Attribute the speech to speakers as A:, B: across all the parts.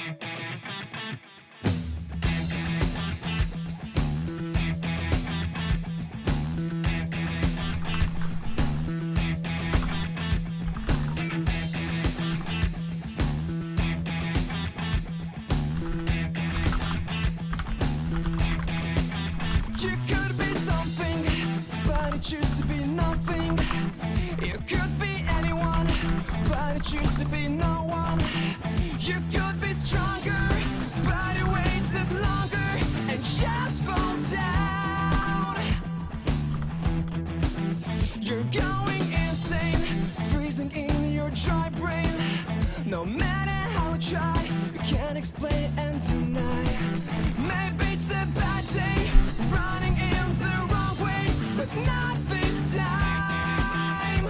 A: You could be something, but it choose to be nothing. You could be anyone, but it choose to be no one. You could be stronger, but it waited longer and just fall down. You're going insane, freezing in your dry brain. No matter how I try, you can't explain and deny. Maybe it's a bad day, running in the wrong way, but not this time.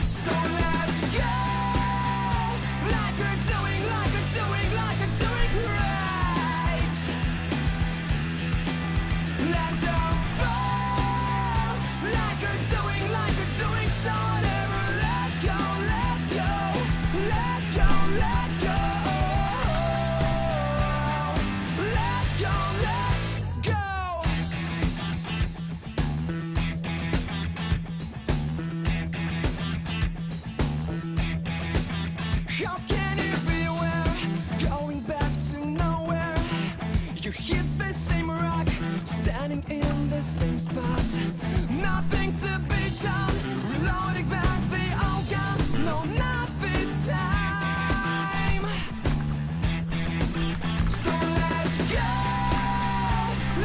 A: So let's go, like we're doing, like we're doing, like we're doing great. Let's all fall, like we're doing, so whatever. Let's go, let's go, let's go, let's go. Let's go, let's go. How can you be aware, going back to nowhere? You hit the same rock, standing in the same spot. Nothing to be done, reloading back the old gun. No, not this time. So let's go,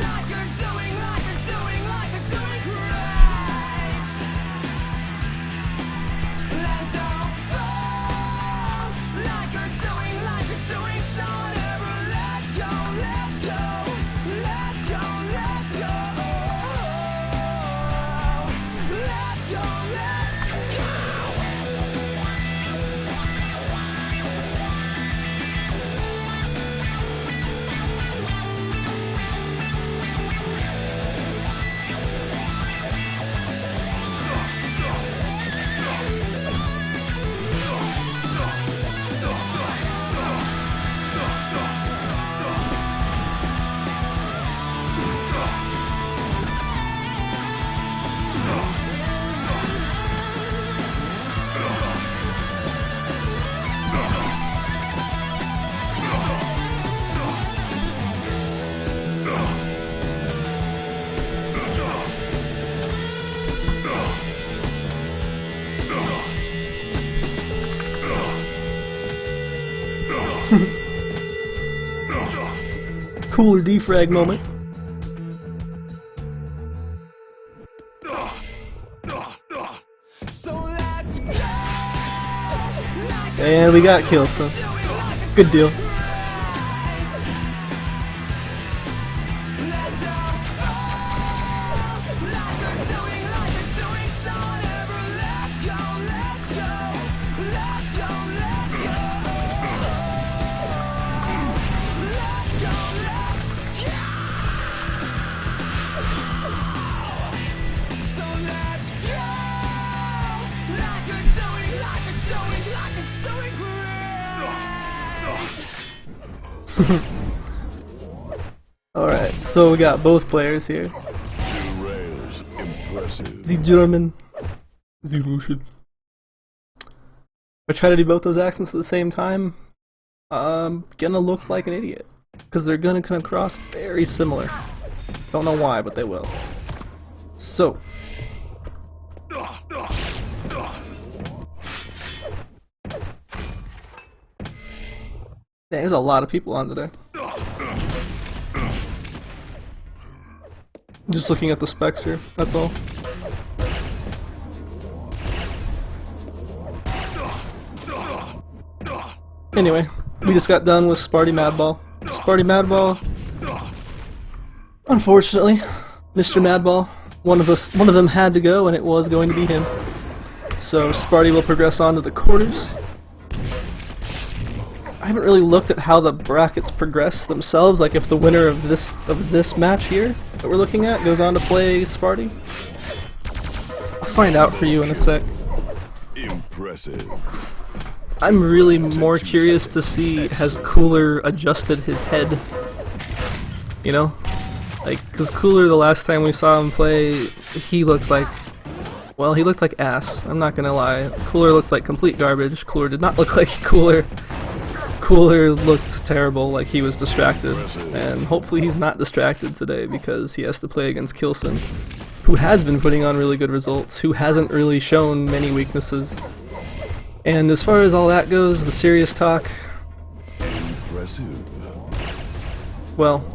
A: like we're doing, like we're doing, like we're doing great. Let's all fall, like we're doing, so whatever. Let's go, let's go, let's go, let's go. Let's go, let's go.
B: Cooler defrag moment.
A: So let's go, like
B: And we got K1llsen. Good deal.
A: let's all fall, like we're doing, so whatever. Let's go, let's go, let's go, let's go. Let's go, let's go. So let's go, like we're doing, like we're doing, like we're doing great.
B: Alright, so we got both players here.
C: Rails, impressive.
B: The German. The Russian. If I try to do both those accents at the same time, I'm gonna look like an idiot. Because they're gonna come across very similar. Don't know why, but they will. So. There's a lot of people on today. Just looking at the specs here, that's all. Anyway, we just got done with Sparty Madball. Sparty Madball, unfortunately, Mr. Madball, one of them had to go, and it was going to be him. So Sparty will progress on to the quarters. I haven't really looked at how the brackets progress themselves, like if the winner of this match here that we're looking at goes on to play Sparty. I'll find out for you in a sec.
C: Impressive.
B: I'm really more curious to see, has Cooler adjusted his head? You know? Like, cause Cooler, the last time we saw him play, he looked like, well, he looked like ass. I'm not gonna lie. Cooler looked like complete garbage. Cooler did not look like Cooler. Cooler looked terrible, like he was distracted. And hopefully he's not distracted today because he has to play against K1llsen, who has been putting on really good results, who hasn't really shown many weaknesses. And as far as all that goes, the serious talk, well,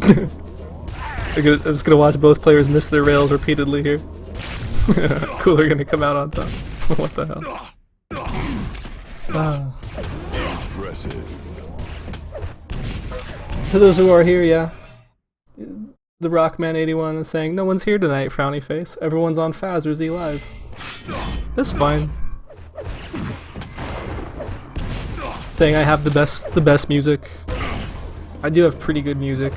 B: I'm just gonna watch both players miss their rails repeatedly here. Cooler gonna come out on top. What the hell? For those who are here, yeah. The Rockman81 is saying, no one's here tonight, frowny face. Everyone's on Faz or Z Live. That's fine. Saying I have the best music. I do have pretty good music.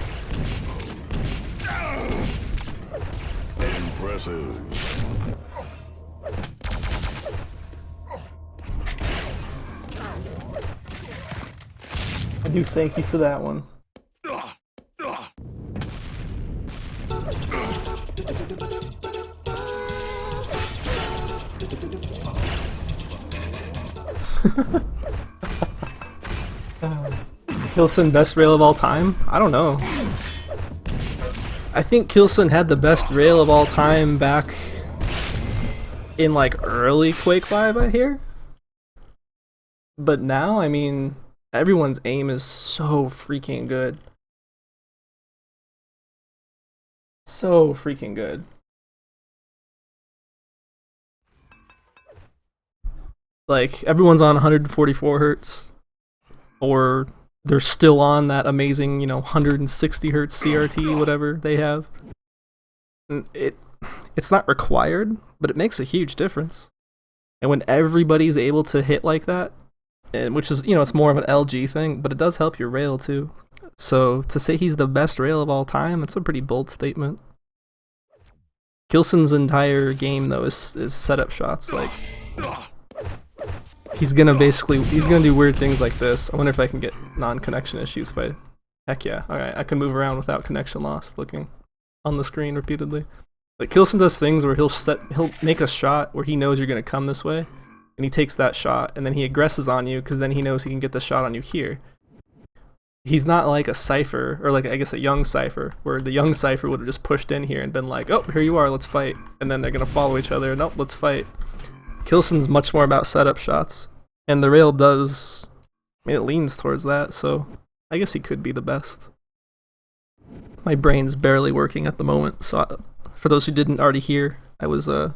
C: Impressive.
B: I do thank you for that one. K1llsen best rail of all time? I don't know. I think K1llsen had the best rail of all time back in like early Quake 5, I hear. But now, I mean, everyone's aim is so freaking good. So freaking good. Like, everyone's on 144 hertz. Or they're still on that amazing, you know, 160 hertz CRT, whatever they have. And it's not required, but it makes a huge difference. And when everybody's able to hit like that, and which is, you know, it's more of an LG thing, but it does help your rail too. So to say he's the best rail of all time, it's a pretty bold statement. K1llsen's entire game though is setup shots. Like, he's gonna do weird things like this. I wonder if I can get non-connection issues if heck yeah. Alright, I can move around without connection loss looking on the screen repeatedly. But K1llsen does things where he'll make a shot where he knows you're gonna come this way, and he takes that shot, and then he aggresses on you because then he knows he can get the shot on you here. He's not like a Cypher, or like I guess a young Cypher, where the young Cypher would have just pushed in here and been like, oh, here you are, let's fight. And then they're gonna follow each other, nope, let's fight. K1llsen's much more about setup shots. And the rail does, I mean, it leans towards that, so I guess he could be the best. My brain's barely working at the moment, so for those who didn't already hear, I was at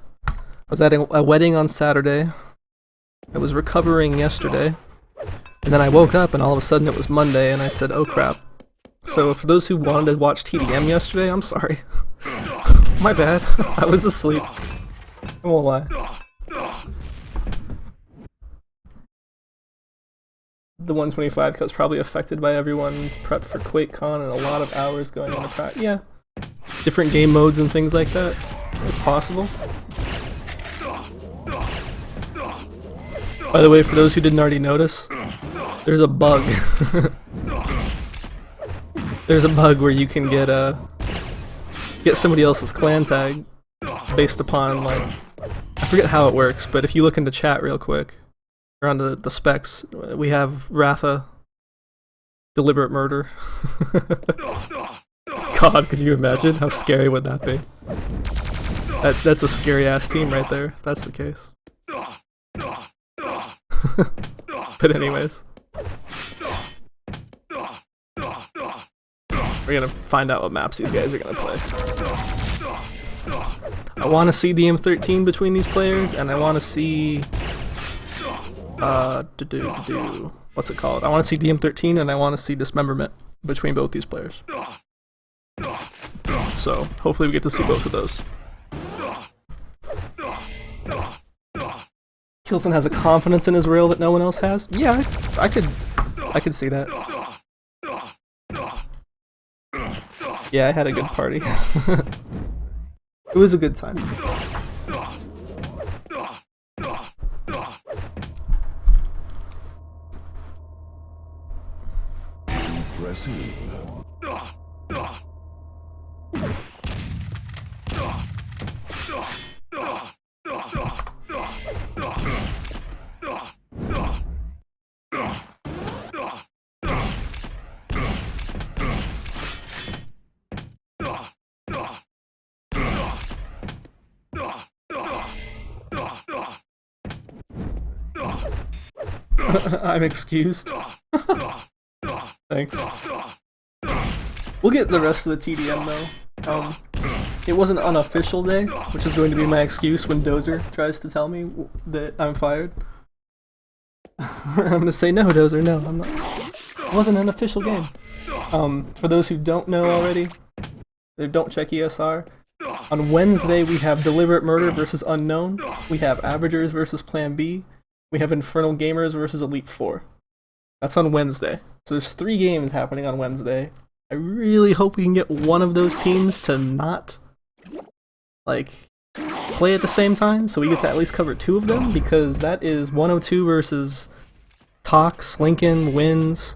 B: a wedding on Saturday. I was recovering yesterday, and then I woke up and all of a sudden it was Monday, and I said, oh crap. So for those who wanted to watch TDM yesterday, I'm sorry. My bad, I was asleep. I won't lie. The 125 cut was probably affected by everyone's prep for QuakeCon and a lot of hours going into practice. Yeah, different game modes and things like that. It's possible. By the way, for those who didn't already notice, there's a bug. There's a bug where you can get somebody else's clan tag based upon, like, I forget how it works, but if you look into chat real quick, or on the specs, we have Rafa, deliberate murder. God, could you imagine? How scary would that be? That's a scary ass team right there, if that's the case. But anyways, we're gonna find out what maps these guys are gonna play. I want to see the M13 between these players, and I want to see what's it called? I want to see DM13 and I want to see Dismemberment between both these players. So hopefully we get to see both of those. K1llsen has a confidence in his rail that no one else has. Yeah, I could see that. Yeah, I had a good party. It was a good time.
C: impressive.
B: I'm excused. Thanks. We'll get the rest of the TDM though. It was an unofficial day, which is going to be my excuse when Dozer tries to tell me that I'm fired. I'm gonna say no, Dozer, no, I'm not. It wasn't an official game. For those who don't know already, they don't check ESR. On Wednesday we have Deliberate Murder versus Unknown. We have Averagers versus Plan B. We have Infernal Gamers versus Elite Four. That's on Wednesday. So there's 3 games happening on Wednesday. I really hope we can get one of those teams to not, like, play at the same time, so we get to at least cover 2 of them, because that is 102 versus Tox, Lincoln, Wins,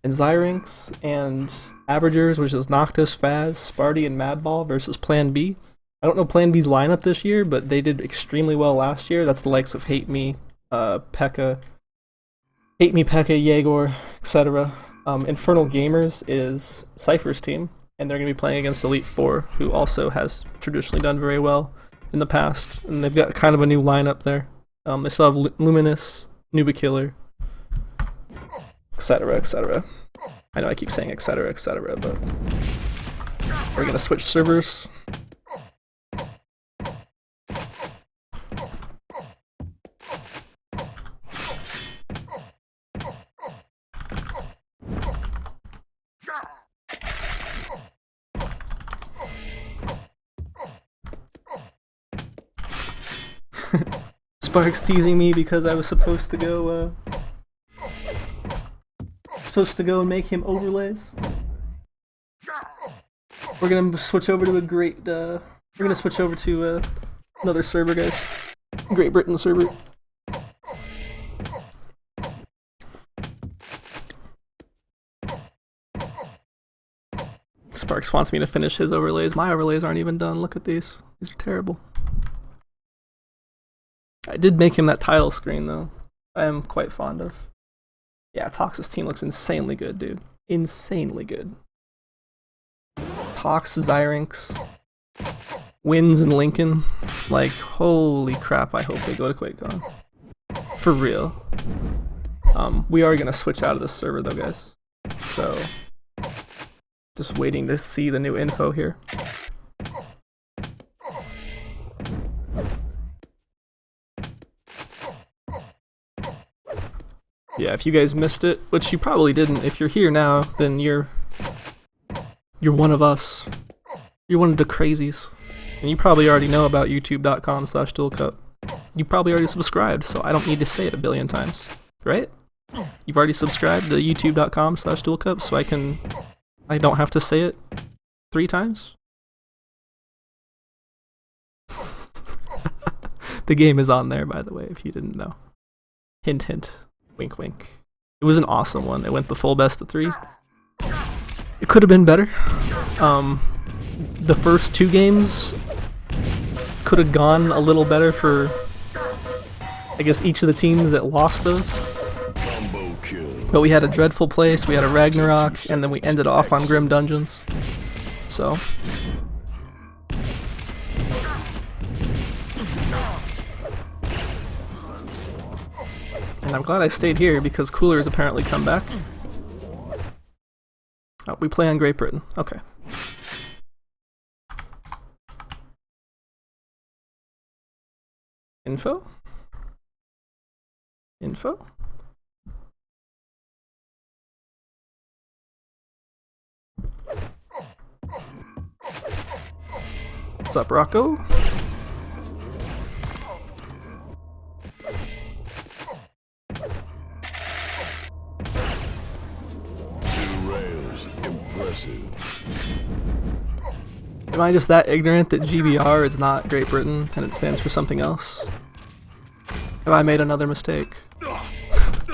B: and Zyrinx, and Averagers, which is Noctis, Faz, Sparty, and Madball versus Plan B. I don't know Plan B's lineup this year, but they did extremely well last year. That's the likes of Hate Me, P.E.K.K.A, Jaegor, etc. Infernal Gamers is Cypher's team, and they're going to be playing against Elite Four, who also has traditionally done very well in the past, and they've got kind of a new lineup there. They still have Luminous, Nuba Killer, etc, etc. I know I keep saying etc, etc, but we're going to switch servers. Sparks teasing me because I was supposed to go and make him overlays. We're gonna switch over to another server, guys. Great Britain server. Sparks wants me to finish his overlays. My overlays aren't even done. Look at these. These are terrible. I did make him that title screen, though. I am quite fond of. Yeah, Tox's team looks insanely good, dude. Insanely good. Tox, Zyrinx, Wins, and Lincoln. Like, holy crap, I hope they go to QuakeCon. For real. We are gonna switch out of this server, though, guys. So, just waiting to see the new info here. Yeah, if you guys missed it, which you probably didn't, if you're here now, then you're one of us. You're one of the crazies. And you probably already know about youtube.com/duelcup. You probably already subscribed, so I don't need to say it a billion times, right? You've already subscribed to youtube.com/duelcup, so I don't have to say it 3 times? The game is on there, by the way, if you didn't know. Hint, hint. Wink, wink. It was an awesome one. It went the full best of 3. It could have been better. The first 2 games could have gone a little better for, I guess, each of the teams that lost those. But we had a Dreadful Place, we had a Ragnarok, and then we ended off on Grim Dungeons. So. And I'm glad I stayed here because Cooler has apparently come back. Oh, we play on Great Britain. Okay. Info? Info? What's up, Rocco? Am I just that ignorant that GBR is not Great Britain and it stands for something else? Have I made another mistake? Do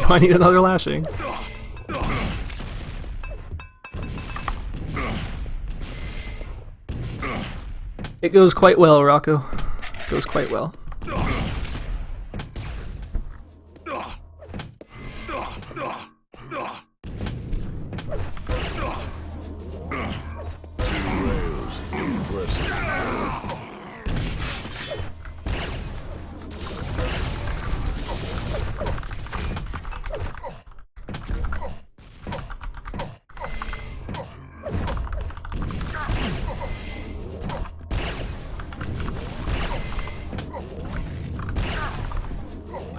B: I need another lashing? It goes quite well, Rocco. It goes quite well.
C: Rails, impressive.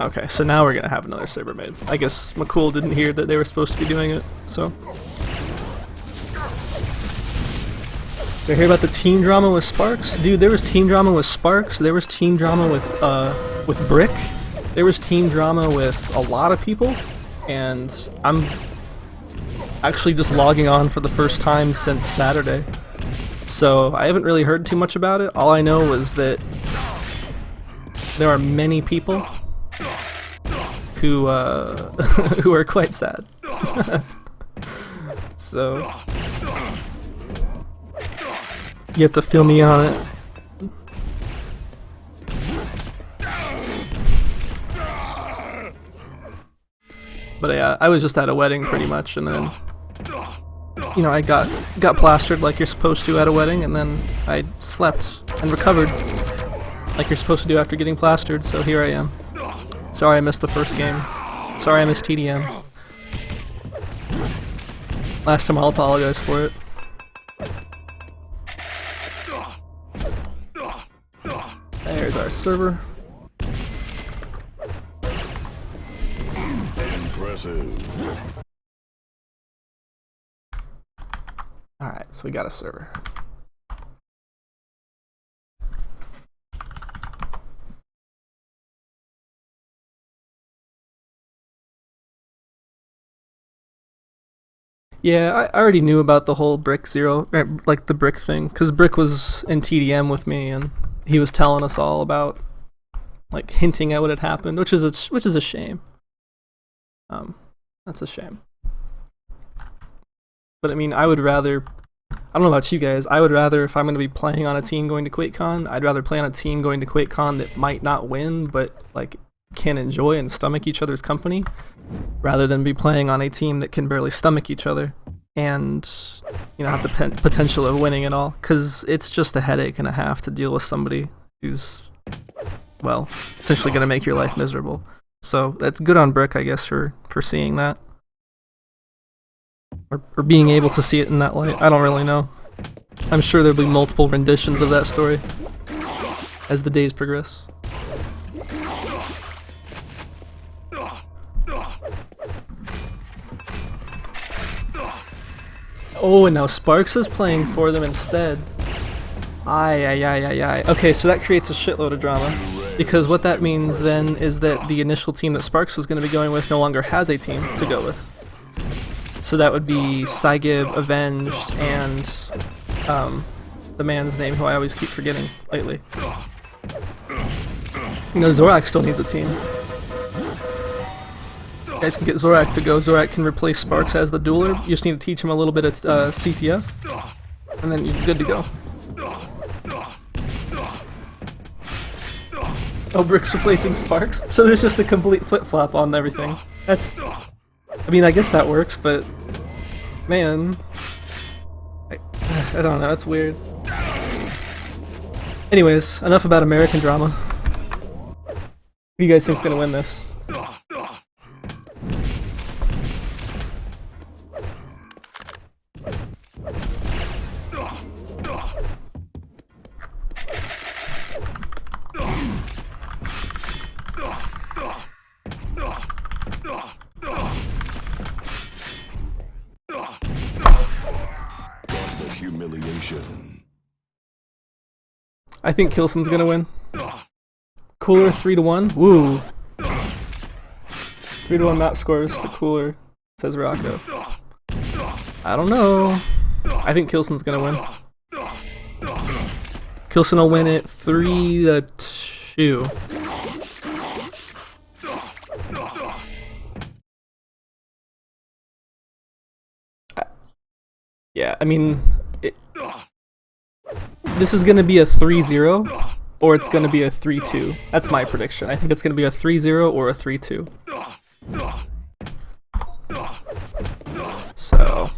B: Okay, so now we're gonna have another server made. I guess McCool didn't hear that they were supposed to be doing it, so. Did you hear about the team drama with Sparks? Dude, there was team drama with Sparks, there was team drama with Brick, there was team drama with a lot of people, and I'm actually just logging on for the first time since Saturday. So I haven't really heard too much about it. All I know was that there are many people who who are quite sad. So you have to fill me on it. But I was just at a wedding pretty much, and then you know I got plastered like you're supposed to at a wedding, and then I slept and recovered like you're supposed to do after getting plastered. So here I am. Sorry I missed the first game. Sorry I missed TDM. Last time I'll apologize for it. There's our server.
C: Impressive.
B: Alright, so we got a server. Yeah, I already knew about the whole Brick Zero, like the Brick thing, because Brick was in TDM with me, and he was telling us all about, like, hinting at what had happened, which is a shame. That's a shame. But I mean, I would rather, I don't know about you guys, I would rather, if I'm going to be playing on a team going to QuakeCon, I'd rather play on a team going to QuakeCon that might not win, but, like, can enjoy and stomach each other's company, rather than be playing on a team that can barely stomach each other and, you know, have the potential of winning it all, because it's just a headache and a half to deal with somebody who's, well, essentially going to make your life miserable. So that's good on Brick, I guess, for seeing that, or being able to see it in that light. I don't really know. I'm sure there'll be multiple renditions of that story as the days progress. Oh, and now Sparks is playing for them instead. Aye. Okay, so that creates a shitload of drama. Because what that means then is that the initial team that Sparks was going to be going with no longer has a team to go with. So that would be Saigib, Avenged, and the man's name who I always keep forgetting lately. No, Zorak still needs a team. You guys can get Zorak to go. Zorak can replace Sparks as the dueler. You just need to teach him a little bit of CTF, and then you're good to go. Oh, Brick's replacing Sparks? So there's just a complete flip-flop on everything. That's... I mean, I guess that works, but... Man... I don't know, that's weird. Anyways, enough about American drama. Who do you guys think's gonna win this?
C: Humiliation.
B: I think K1llsen's gonna win. Cooler 3-1. Woo. 3-1 map scores for Cooler, says Rocco. I don't know. I think K1llsen's gonna win. K1llsen will win it 3-2. Yeah, I mean, this is gonna be a 3-0 or it's gonna be a 3-2. That's my prediction. I think it's gonna be a 3-0 or a 3-2. So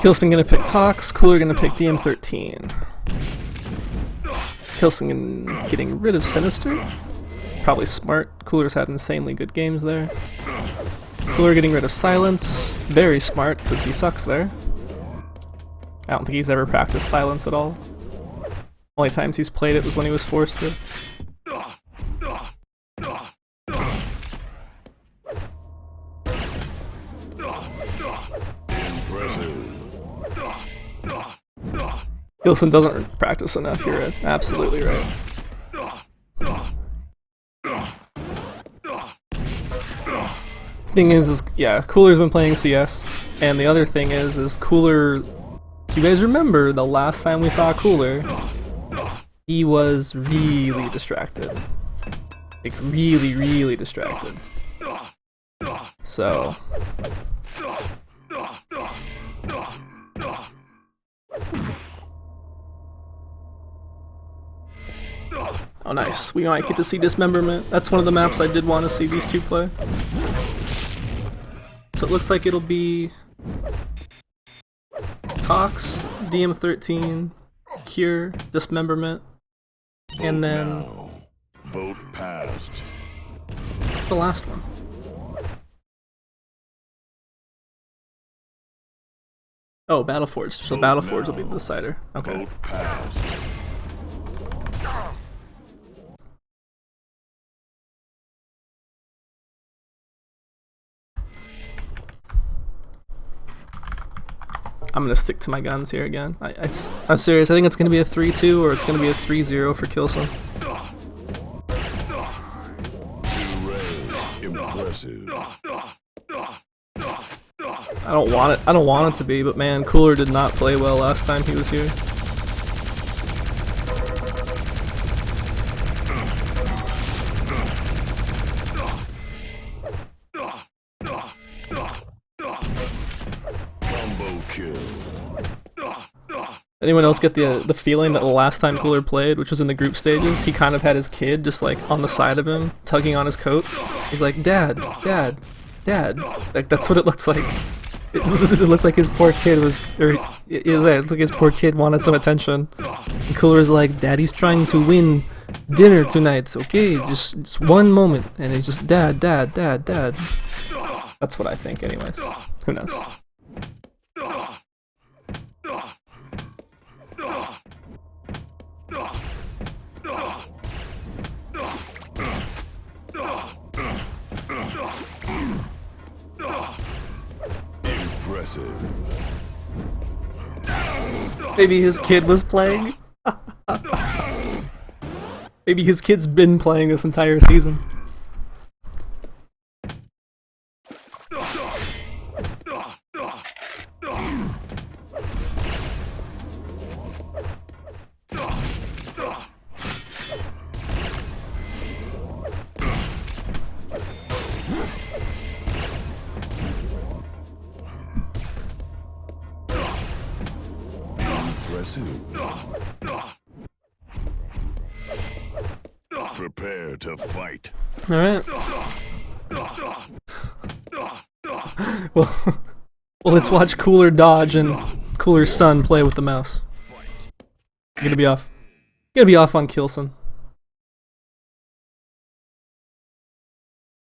B: K1llsen gonna pick Tox, Cooler gonna pick DM13. K1llsen getting rid of Sinister. Probably smart. Cooler's had insanely good games there. Cooler getting rid of Silence. Very smart, because he sucks there. I don't think he's ever practiced Silence at all. Only times he's played it was when he was forced to. K1llsen doesn't practice enough, you're absolutely right. Thing is yeah, Cooler's been playing CS, and the other thing is Cooler, if you guys remember the last time we saw Cooler, he was really distracted. Like really distracted. So oh nice, we might get to see Dismemberment. That's one of the maps I did want to see these two play. So it looks like it'll be Tox, DM13, Cure, Dismemberment, and then
C: Vote passed.
B: what's the last one? Oh, Battleforge. So Battleforge will be the decider. Okay.
C: Vote passed.
B: I'm gonna stick to my guns here again. I'm serious. I think it's gonna be a 3-2 or it's gonna be a 3-0 for K1llsen.
C: Impressive.
B: I don't want it. I don't want it to be, but man, Cooler did not play well last time he was here.
C: Combo kill.
B: Anyone else get the feeling that the last time Cooler played, which was in the group stages, he kind of had his kid just like on the side of him, tugging on his coat. He's like, "Dad, Dad, Dad." Like that's what it looks like. It looked like his poor kid was, or it looked like his poor kid wanted some attention. And Cooler's like, "Daddy's trying to win dinner tonight, okay? Just one moment." And he's just, "Dad, Dad, Dad, Dad." That's what I think, anyways. Who knows?
C: Impressive.
B: Maybe his kid was playing? Maybe his kid's been playing this entire season.
C: Prepare to fight.
B: Alright. Well, let's watch Cooler dodge and Cooler's son play with the mouse. I'm gonna be off. Gonna be off on K1llsen.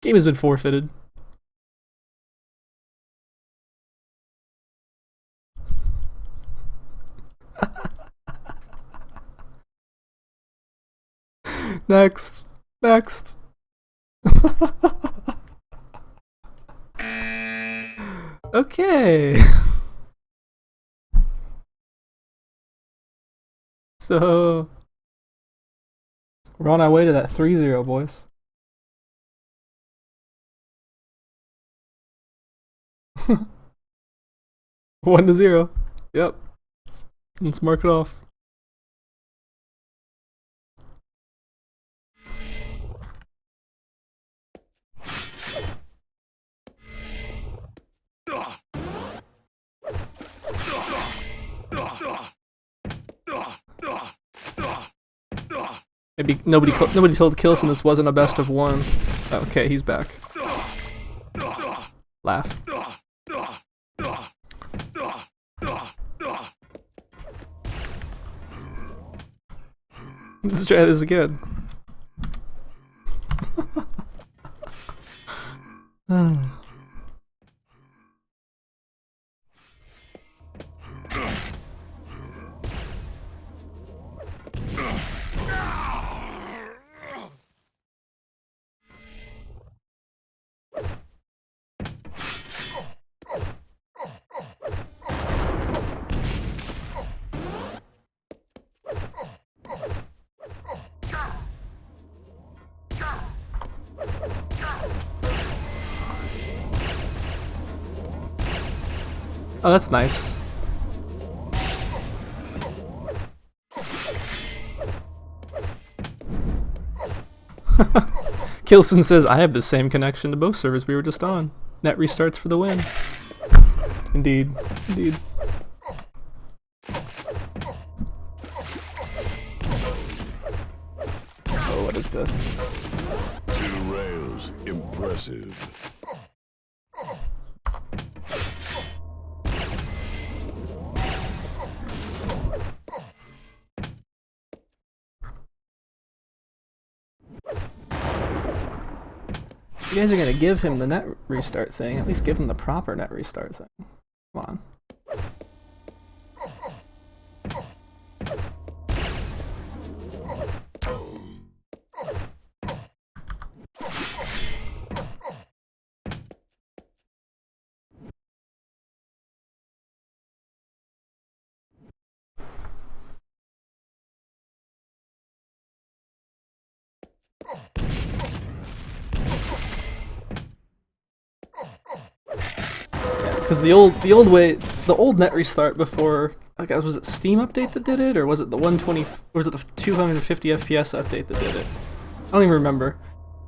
B: Game has been forfeited. Next. Next. Okay. So we're on our way to that 3-0, boys. One to 0. Yep. Let's mark it off. Maybe nobody told K1llsen this wasn't a best of one. Okay, he's back. Laugh. Let's try this again. Oh, that's nice. K1llsen says, I have the same connection to both servers we were just on. Net restarts for the win. Indeed. Indeed. Oh, what is this?
C: 2 rails. Impressive.
B: You guys are gonna give him the net restart thing. At least give him the proper net restart thing. Come on. Because the old net restart before, I guess, was it Steam update that did it, or was it the 120, or was it the 250 FPS update that did it? I don't even remember.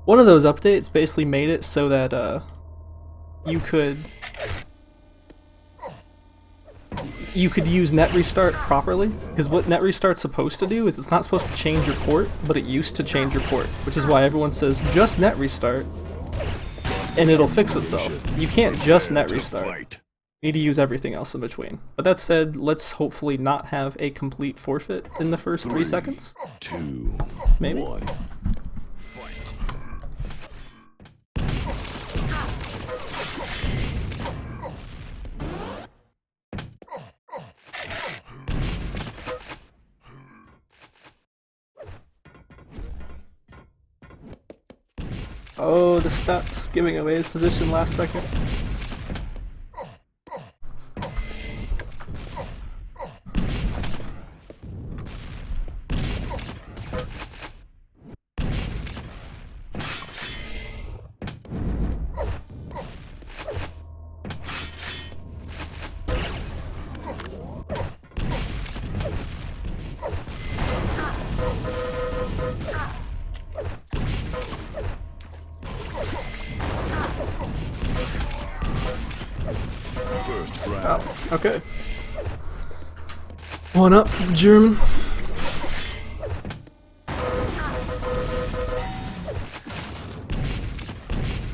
B: One of those updates basically made it so that you could use net restart properly. Because what net restart's supposed to do is it's not supposed to change your port, but it used to change your port, which is why everyone says just net restart. And it'll fix itself. You can't just net restart. You need to use everything else in between. But that said, let's hopefully not have a complete forfeit in the first 3 seconds.
C: 2,
B: Maybe.
C: 1.
B: Oh, the steps giving away his position last second.
C: First round.
B: Oh, okay. 1 up for the German.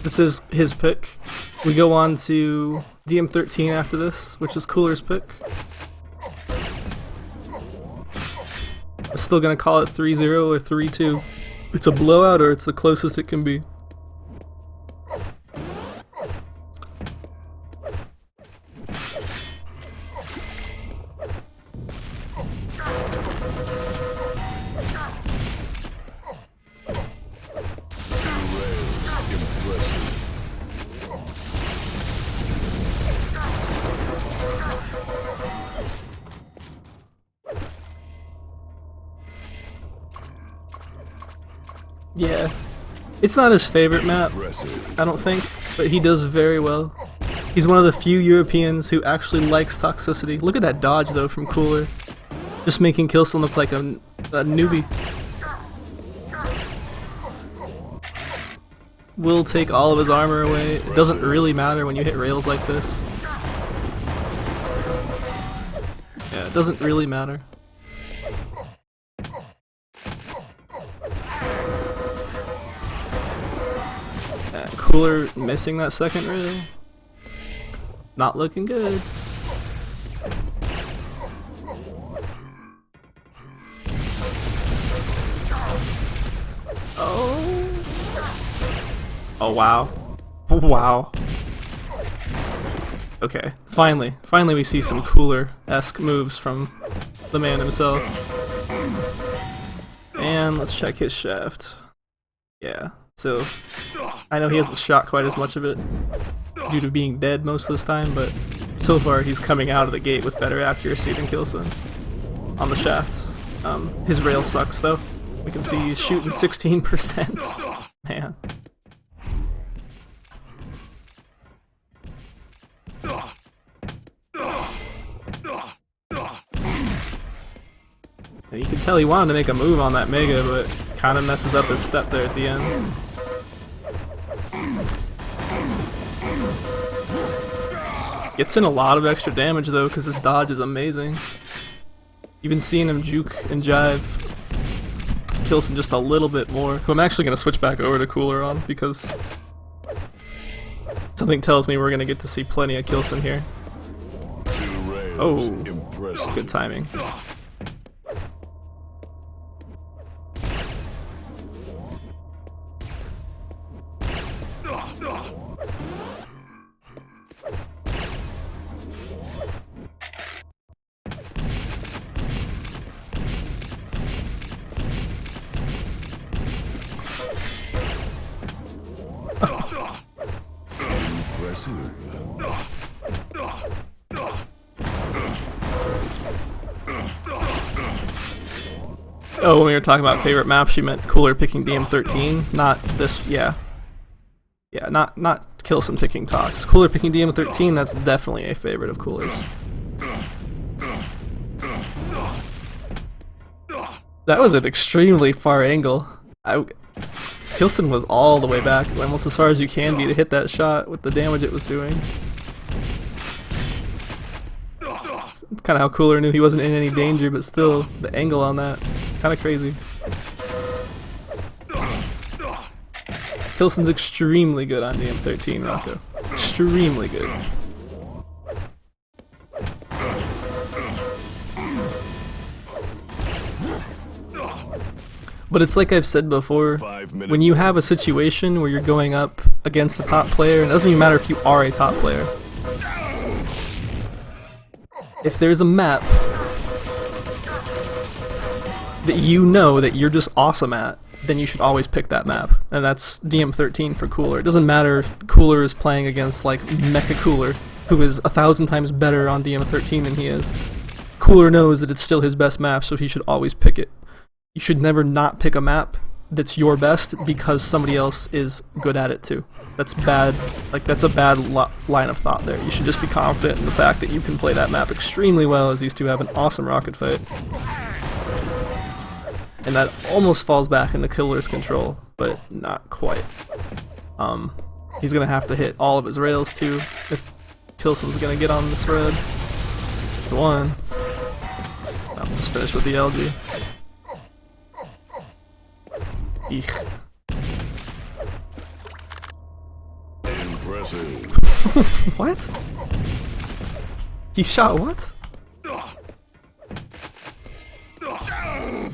B: This is his pick. We go on to DM13 after this, which is Cooler's pick. I'm still gonna call it 3-0 or 3-2. It's a blowout or it's the closest it can be. Yeah, it's not his favorite map, I don't think, but he does very well. He's one of the few Europeans who actually likes toxicity. Look at that dodge though from Cooler, just making K1llsen look like a newbie. Will take all of his armor away. It doesn't really matter when you hit rails like this. Yeah, it doesn't really matter. Cooler missing that second rail. Not looking good. Oh. Oh wow. Wow. Okay, finally we see some Cooler-esque moves from the man himself. And let's check his shaft. Yeah, so I know he hasn't shot quite as much of it due to being dead most of this time, but so far he's coming out of the gate with better accuracy than K1llsen on the shaft. His rail sucks though. We can see he's shooting 16%. Man. And you can tell he wanted to make a move on that Mega, but kind of messes up his step there at the end. Gets in a lot of extra damage though, because his dodge is amazing. You've been seeing him juke and jive K1llsen just a little bit more. Who I'm actually going to switch back over to Cooler on, because something tells me we're going to get to see plenty of K1llsen here. Oh, good timing. Oh, when we were talking about favorite maps, you meant Cooler picking DM13, not this, yeah. Yeah, not K1llsen picking Tox. Cooler picking DM13, that's definitely a favorite of Cooler's. That was an extremely far angle. K1llsen was all the way back, almost as far as you can be to hit that shot with the damage it was doing. It's kind of how Cooler knew he wasn't in any danger, but still, the angle on that, kind of crazy. K1llsen's extremely good on DM13, Rocco. Extremely good. But it's like I've said before, when you have a situation where you're going up against a top player, and it doesn't even matter if you are a top player. If there's a map that you know that you're just awesome at, then you should always pick that map. And that's DM13 for Cooler. It doesn't matter if Cooler is playing against like Mecha Cooler, who is 1,000 times better on DM13 than he is. Cooler knows that it's still his best map, so he should always pick it. You should never not pick a map that's your best because somebody else is good at it too. That's bad. Like, that's a bad line of thought there. You should just be confident in the fact that you can play that map extremely well, as these two have an awesome rocket fight. And that almost falls back into Killer's control, but not quite. He's gonna have to hit all of his rails too if K1llsen's gonna get on this red. One. I'll just finish with the LG. Eek.
C: Impressive.
B: What? He shot what?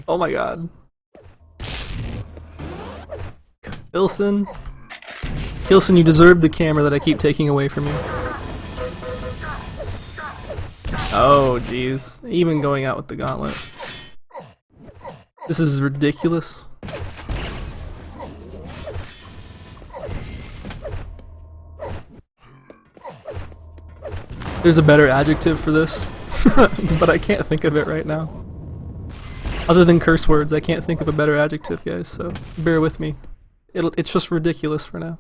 B: Oh my god. K1llsen, you deserve the camera that I keep taking away from you. Oh jeez, even going out with the gauntlet. This is ridiculous. There's a better adjective for this, but I can't think of it right now. Other than curse words, I can't think of a better adjective, guys, so bear with me. It's just ridiculous for now.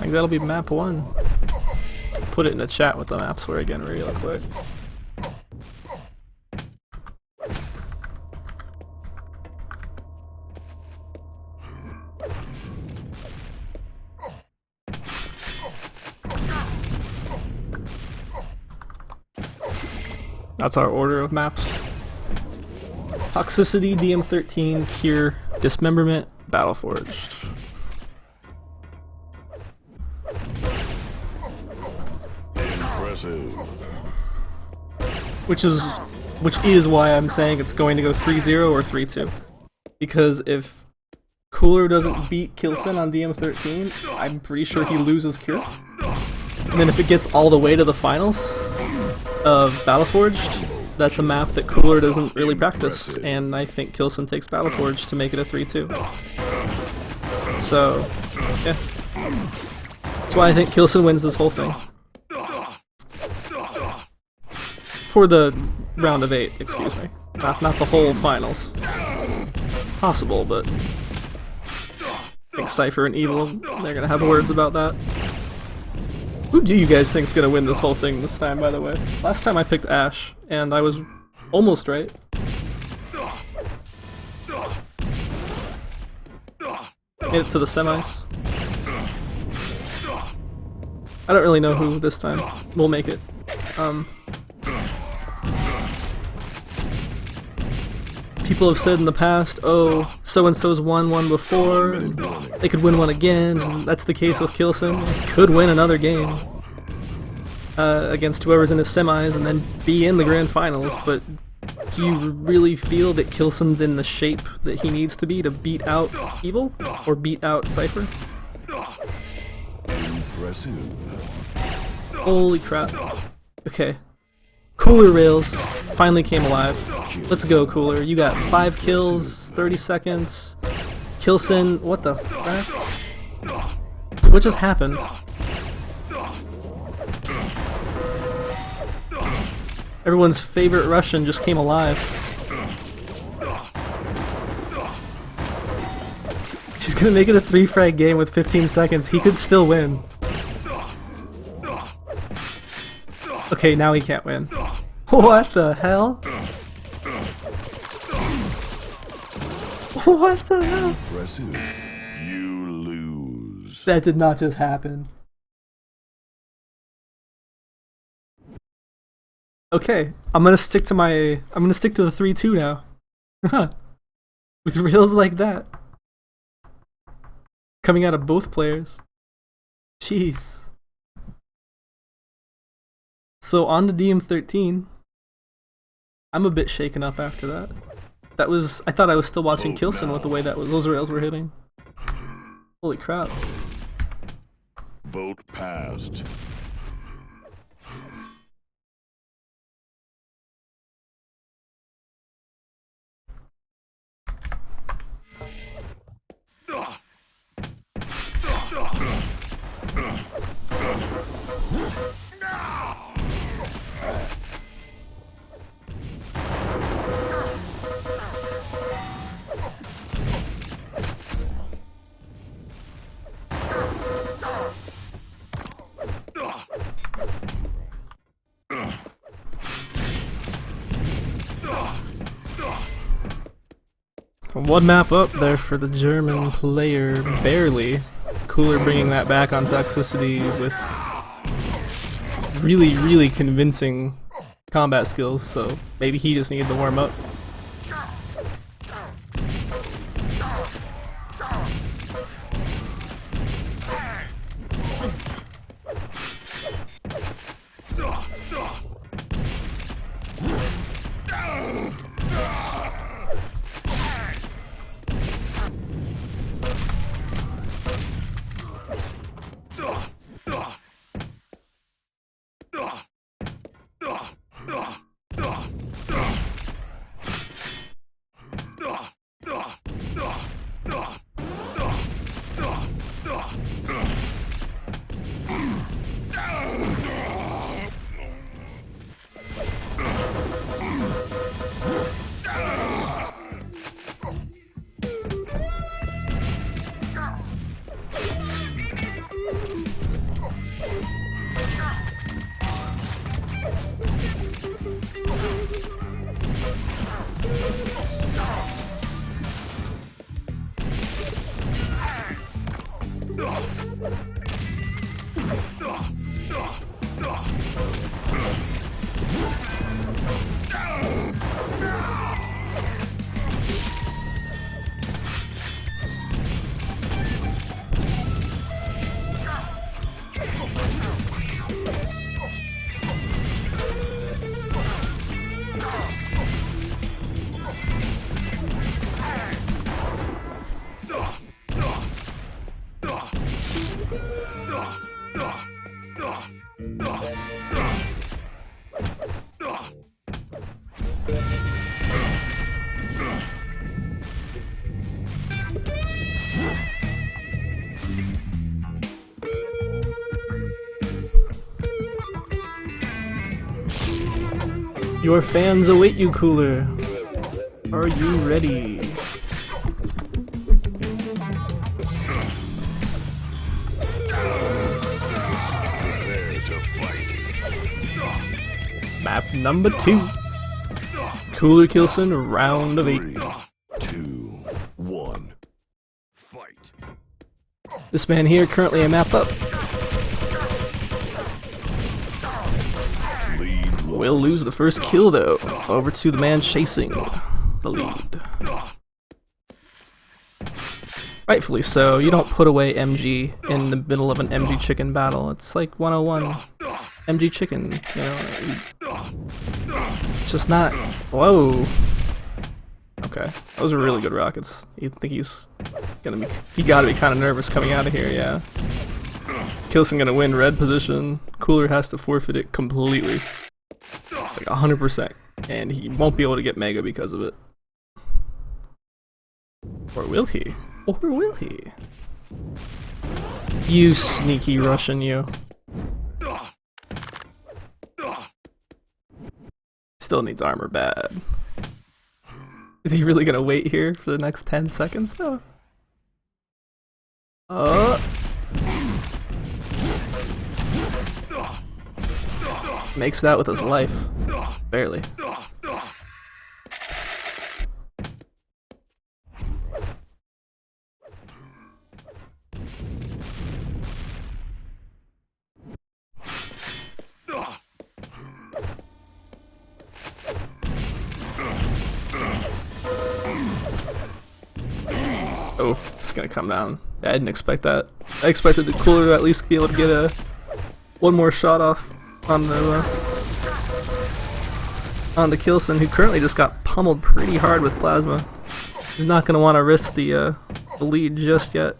B: think that'll be map 1. Put it in the chat what the maps were again real quick. That's our order of maps. Toxicity, DM13, Cure, Dismemberment, Battleforged.
D: Impressive.
B: Which is why I'm saying it's going to go 3-0 or 3-2. Because if Cooler doesn't beat K1llsen on DM13, I'm pretty sure he loses Cure. And then if it gets all the way to the finals of Battleforged, that's a map that Cooler doesn't really practice, and I think K1llsen takes Battleforged to make it a 3-2. So, yeah. That's why I think K1llsen wins this whole thing. For the round of 8, excuse me. Not the whole finals. Possible, but I think Cypher and Evil, they're gonna have words about that. Who do you guys think's gonna win this whole thing this time, by the way? Last time I picked Ashe, and I was almost right. Made it to the semis. I don't really know who this time will make it. People have said in the past, oh, so-and-so's won one before, and they could win one again, and that's the case with K1llsen. He could win another game against whoever's in his semis and then be in the grand finals, but do you really feel that K1llsen's in the shape that he needs to be to beat out Evil? Or beat out Cypher?
D: Impressive.
B: Holy crap. Okay. Cooler Rails finally came alive. Let's go, Cooler. You got 5 kills, 30 seconds. K1llsen, what the frick? What just happened? Everyone's favorite Russian just came alive. He's gonna make it a 3-frag game with 15 seconds. He could still win. Okay, now he can't win. What the hell? What the hell?
D: Impressive. You lose.
B: That did not just happen. Okay, I'm gonna stick to the 3-2 now. With reels like that. Coming out of both players. Jeez. So on to DM13. I'm a bit shaken up after that. I thought I was still watching K1llsen with the way those rails were hitting. Holy crap.
D: Vote passed.
B: One map up there for the German player, barely. Cooler bringing that back on Toxicity with really, really convincing combat skills, so maybe he just needed to warm up. Your fans await you, Cooler. Are you ready?
D: Prepare to fight.
B: Map number 2. K1llsen, round of 8.
D: 3, 2, 1. Fight.
B: This man here currently a map up.
D: Lead low.
B: Will lose the first kill though. Over to the man chasing the lead. Rightfully so. You don't put away MG in the middle of an MG chicken battle. It's like 101 MG chicken, you know. It's just not. Whoa. Okay, those are really good rockets. You think he's gonna be? He gotta be kind of nervous coming out of here. Yeah. K1llsen gonna win red position. Cooler has to forfeit it completely, like 100%, and he won't be able to get Mega because of it. Or will he? Or will he? You sneaky Russian, you. Still needs armor bad. Is he really gonna wait here for the next 10 seconds though? Makes that with his life. Barely. Oh, it's gonna come down. I didn't expect that. I expected the Cooler to at least be able to get one more shot off on the K1llsen, who currently just got pummeled pretty hard with plasma. He's not gonna want to risk the lead just yet.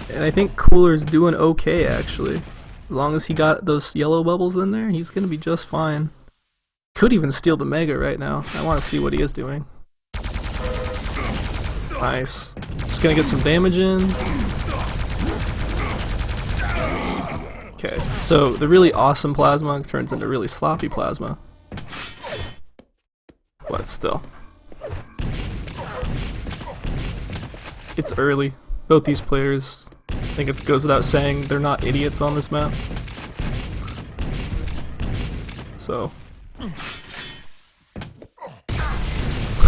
B: And I think Cooler's doing okay actually. As long as he got those yellow bubbles in there, he's gonna be just fine. Could even steal the Mega right now. I want to see what he is doing. Nice. Just gonna get some damage in. Okay, so the really awesome plasma turns into really sloppy plasma. But still. It's early. Both these players, I think it goes without saying, they're not idiots on this map. So.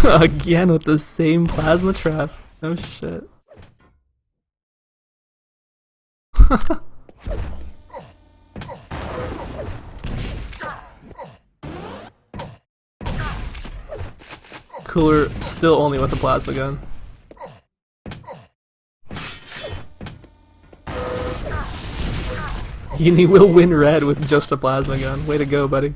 B: Again with the same plasma trap. Oh shit. Cooler still only with a plasma gun. He will win red with just a plasma gun. Way to go, buddy.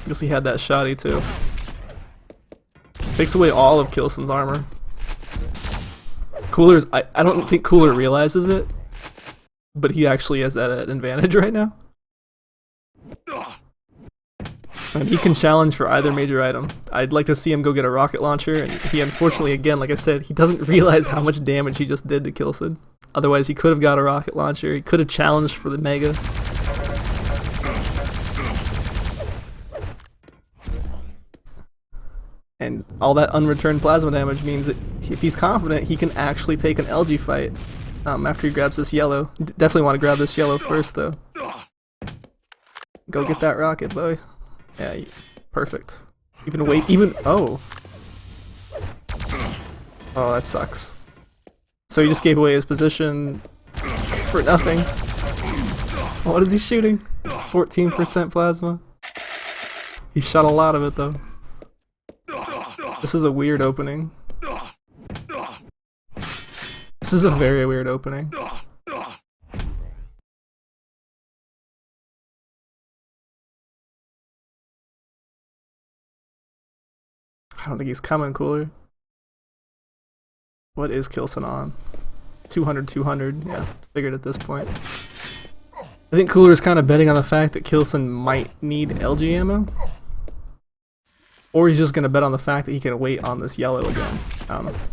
B: Guess he had that shotty too. Takes away all of K1llsen's armor. Cooler's, I don't think Cooler realizes it, but he actually has that advantage right now. And he can challenge for either major item. I'd like to see him go get a rocket launcher, and he unfortunately, again, like I said, he doesn't realize how much damage he just did to K1llsen. Otherwise, he could have got a rocket launcher, he could have challenged for the Mega. And all that unreturned plasma damage means that if he's confident, he can actually take an LG fight after he grabs this yellow. Definitely want to grab this yellow first, though. Go get that rocket, boy. Yeah, perfect. Even wait, even, oh. Oh, that sucks. So he just gave away his position for nothing. What is he shooting? 14% plasma. He shot a lot of it though. This is a weird opening. This is a very weird opening. I don't think he's coming, Cooler. What is K1llsen on? 200, 200. Yeah, figured at this point. I think Cooler's kind of betting on the fact that K1llsen might need LG ammo. Or he's just going to bet on the fact that he can wait on this yellow again.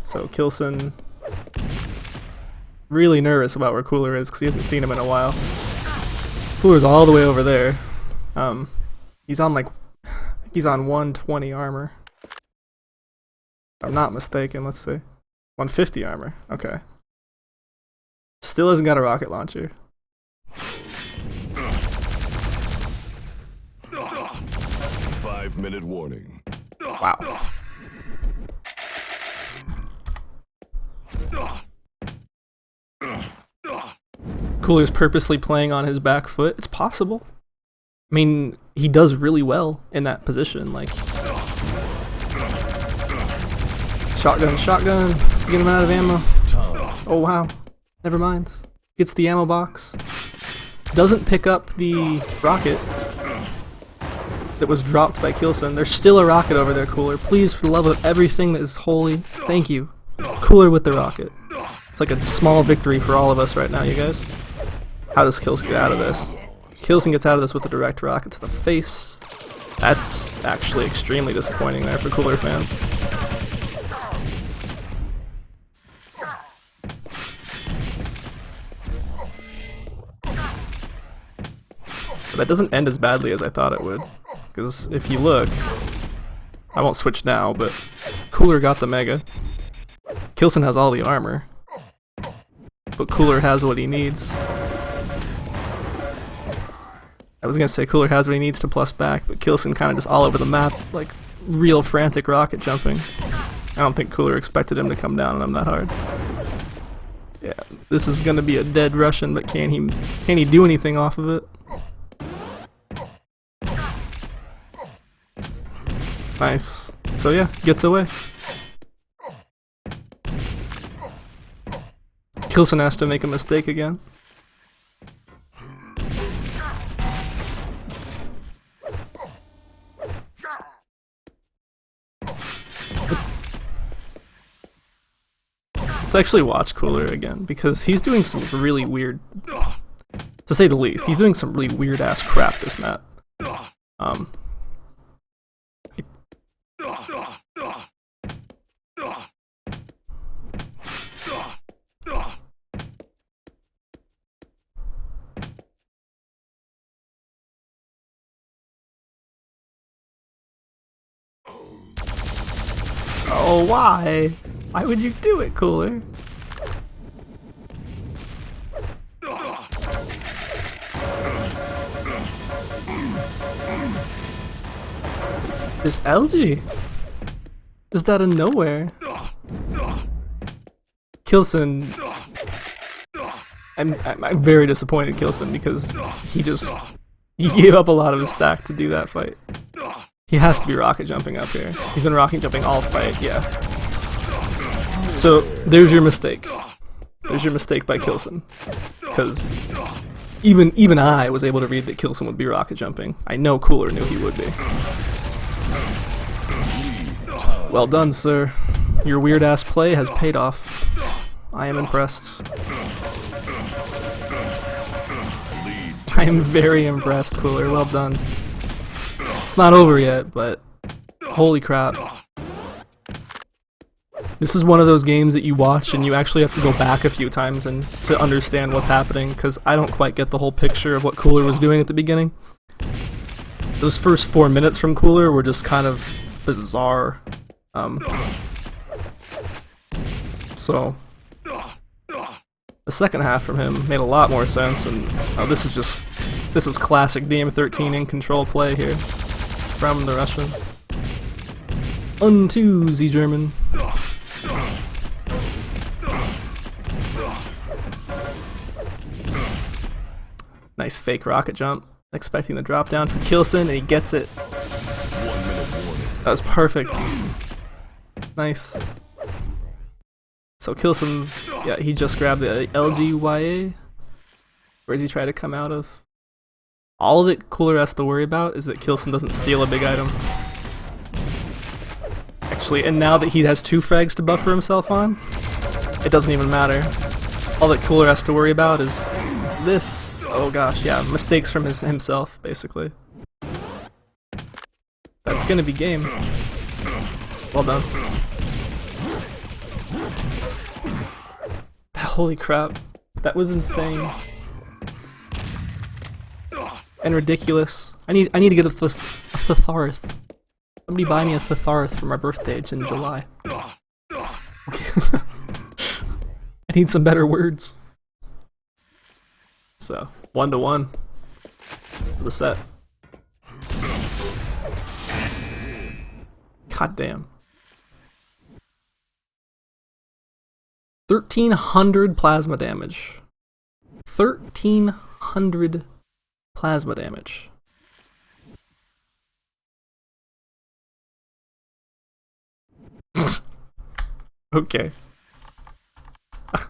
B: So K1llsen really nervous about where Cooler is because he hasn't seen him in a while. Cooler's all the way over there. He's on like, he's on 120 armor. If I'm not mistaken, let's see. 150 armor, okay. Still hasn't got a rocket launcher.
D: 5-minute warning.
B: Wow. Cooler's purposely playing on his back foot. It's possible. I mean, he does really well in that position. Like, shotgun, shotgun. Get him out of ammo. Oh wow. Never mind. Gets the ammo box. Doesn't pick up the rocket that was dropped by K1llsen. There's still a rocket over there, Cooler. Please, for the love of everything that is holy, thank you. Cooler with the rocket. It's like a small victory for all of us right now, you guys. How does K1llsen get out of this? K1llsen gets out of this with a direct rocket to the face. That's actually extremely disappointing there for Cooler fans. But that doesn't end as badly as I thought it would. Because if you look, I won't switch now, but Cooler got the Mega. K1llsen has all the armor, but Cooler has what he needs. I was gonna say Cooler has what he needs to plus back, but K1llsen kind of just all over the map, like real frantic rocket jumping. I don't think Cooler expected him to come down on him that hard. Yeah, this is gonna be a dead Russian, but can he do anything off of it? Nice. So yeah, gets away. K1llsen has to make a mistake again. Let's actually watch Cooler again, because he's doing some really weird, to say the least, he's doing some really weird ass crap this map. Oh, why? Why would you do it, Cooler? This LG? Just out of nowhere. K1llsen. I'm very disappointed in K1llsen because he gave up a lot of his stack to do that fight. He has to be rocket jumping up here. He's been rocket jumping all fight, yeah. So there's your mistake. There's your mistake by K1llsen. Because even I was able to read that K1llsen would be rocket jumping. I know Cooler knew he would be. Well done, sir. Your weird ass play has paid off. I am impressed. I am very impressed, Cooler. Well done. It's not over yet, but holy crap. This is one of those games that you watch and you actually have to go back a few times and to understand what's happening, because I don't quite get the whole picture of what Cooler was doing at the beginning. Those first 4 minutes from Cooler were just kind of bizarre. So the second half from him made a lot more sense, and this is classic DM13 in control play here from the Russian. Unto the German. Nice fake rocket jump. Expecting the drop down from K1llsen, and he gets it. That was perfect. Nice. So K1llsen's, yeah, he just grabbed the LGYA. Where does he try to come out of? All that Cooler has to worry about is that K1llsen doesn't steal a big item. Actually, and now that he has 2 frags to buffer himself on, it doesn't even matter. All that Cooler has to worry about is this. Oh gosh, yeah, mistakes from himself, basically. That's gonna be game. Well done. Holy crap, that was insane. And ridiculous. I need to get a Thesaurus. Somebody buy me a Thesaurus for my birthday. It's in July. Okay. I need some better words. So 1-1 for the set. God damn. 1300 plasma damage. 1300 plasma damage. Okay. I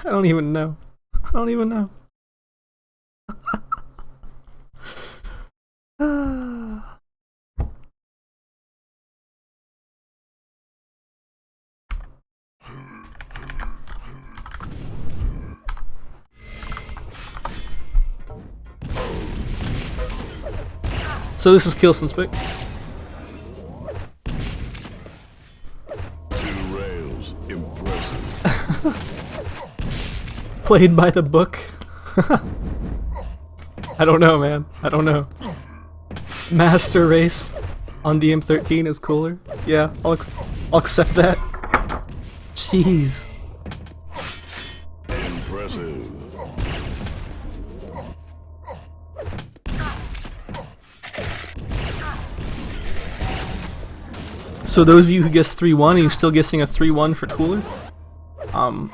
B: don't even know. I don't even know. So this is K1llsen's pick.
D: 2 rails, impressive.
B: Played by the book. I don't know, man. I don't know. Master race on DM13 is cooler. Yeah, I'll accept that. Jeez.
D: Impressive.
B: So those of you who guessed 3-1, are you still guessing a 3-1 for cooler? I'm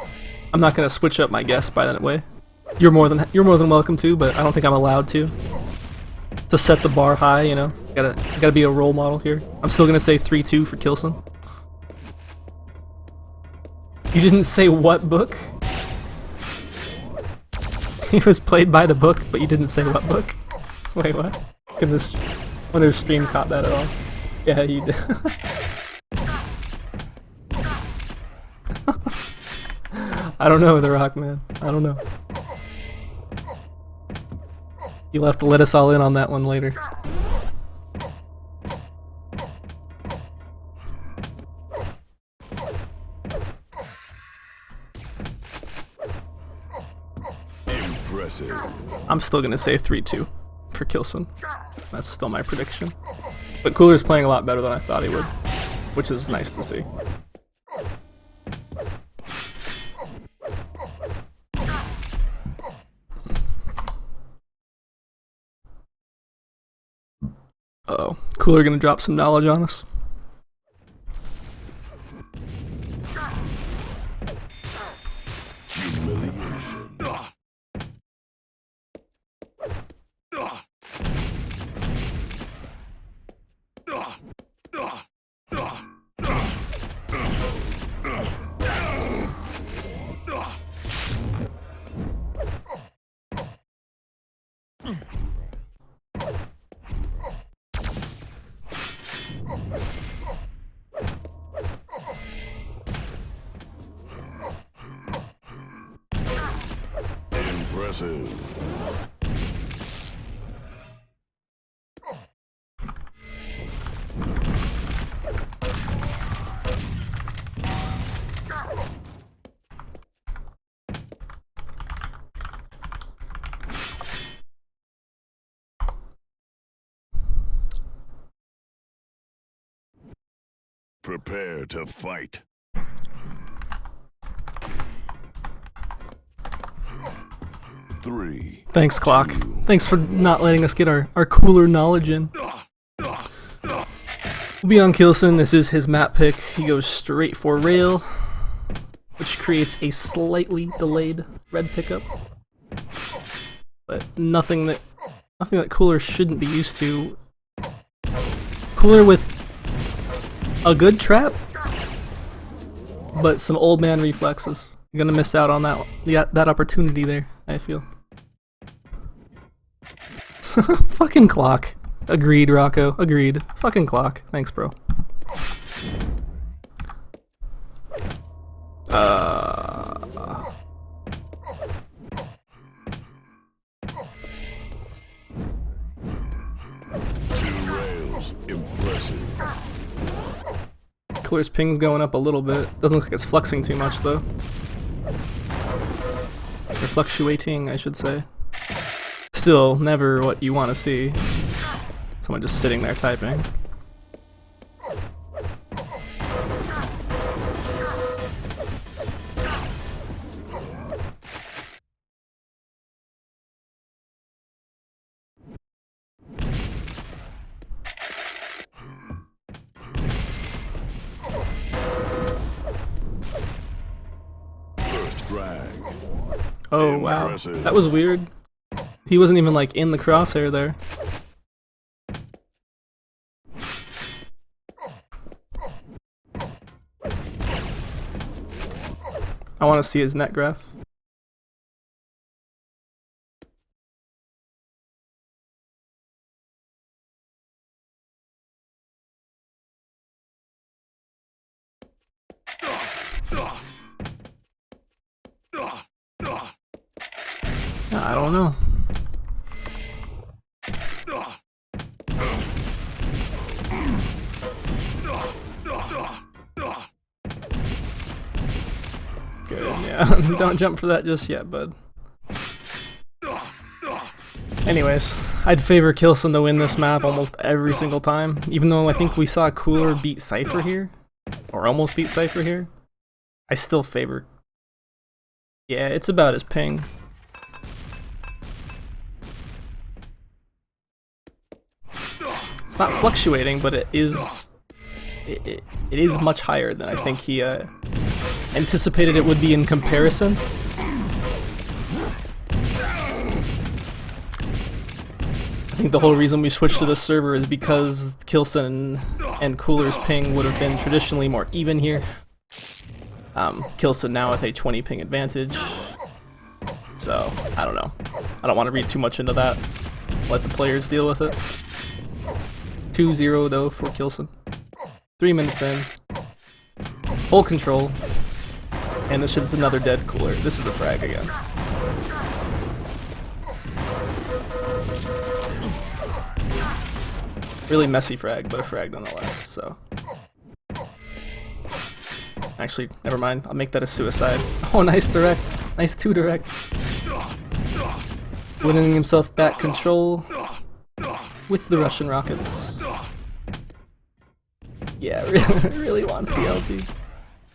B: not gonna switch up my guess by that way. You're more than welcome to, but I don't think I'm allowed to. To set the bar high, you know. Gotta be a role model here. I'm still gonna say 3-2 for K1llsen. You didn't say what book? He was played by the book, but you didn't say what book? Wait, what? Can this wonder if stream caught that at all? Yeah, you did. I don't know, The Rock, man. I don't know. You'll have to let us all in on that one later.
D: Impressive.
B: I'm still gonna say 3-2 for K1llsen. That's still my prediction. But Cooler's playing a lot better than I thought he would, which is nice to see. Uh-oh. Cooler gonna drop some knowledge on us.
D: Humiliation. Impressive. Prepare to fight. Three.
B: Thanks, Clock. Thanks for not letting us get our cooler knowledge in. We'll be on K1llsen. This is his map pick. He goes straight for rail, which creates a slightly delayed red pickup. But nothing that Cooler shouldn't be used to. Cooler with a good trap, but some old man reflexes. You're gonna miss out on that opportunity there, I feel. Fucking clock. Agreed, Rocco. Agreed. Fucking clock. Thanks, bro.
D: Impressive.
B: Cooler's ping's going up a little bit. Doesn't look like it's flexing too much though. Or fluctuating, I should say. Still, never what you want to see. Someone just sitting there typing. Oh wow,
D: Impressive.
B: that was weird. He wasn't even like in the crosshair there. I want to see his net graph. I don't know. Good, yeah. Don't jump for that just yet, bud. Anyways, I'd favor K1llsen to win this map almost every single time, even though I think we saw Cooler beat Cypher here, or almost beat Cypher here. I still favor. Yeah, it's about his ping. It's not fluctuating, but it is much higher than I think he anticipated it would be in comparison. I think the whole reason we switched to this server is because K1llsen and Cooler's ping would have been traditionally more even here. K1llsen now with a 20 ping advantage. So, I don't know. I don't want to read too much into that. Let the players deal with it. 2-0 though for K1llsen. 3 minutes in. Full control. And this is another dead Cooler. This is a frag again. Really messy frag, but a frag nonetheless, so. Actually, never mind. I'll make that a suicide. Oh, nice direct. Nice 2 directs. Winning himself back control with the Russian rockets. Yeah, really wants the LG.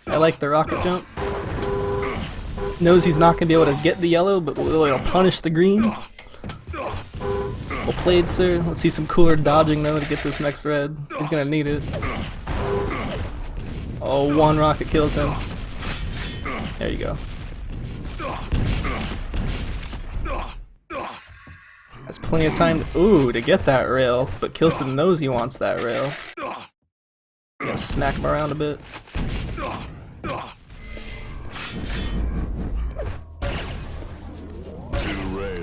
B: I like the rocket jump. Knows he's not going to be able to get the yellow, but it'll punish the green. Well played, sir. Let's see some Cooler dodging, though, to get this next red. He's going to need it. Oh, 1 rocket kills him. There you go. Has plenty of time to get that rail, but K1llsen knows he wants that rail. Gonna smack him around a bit.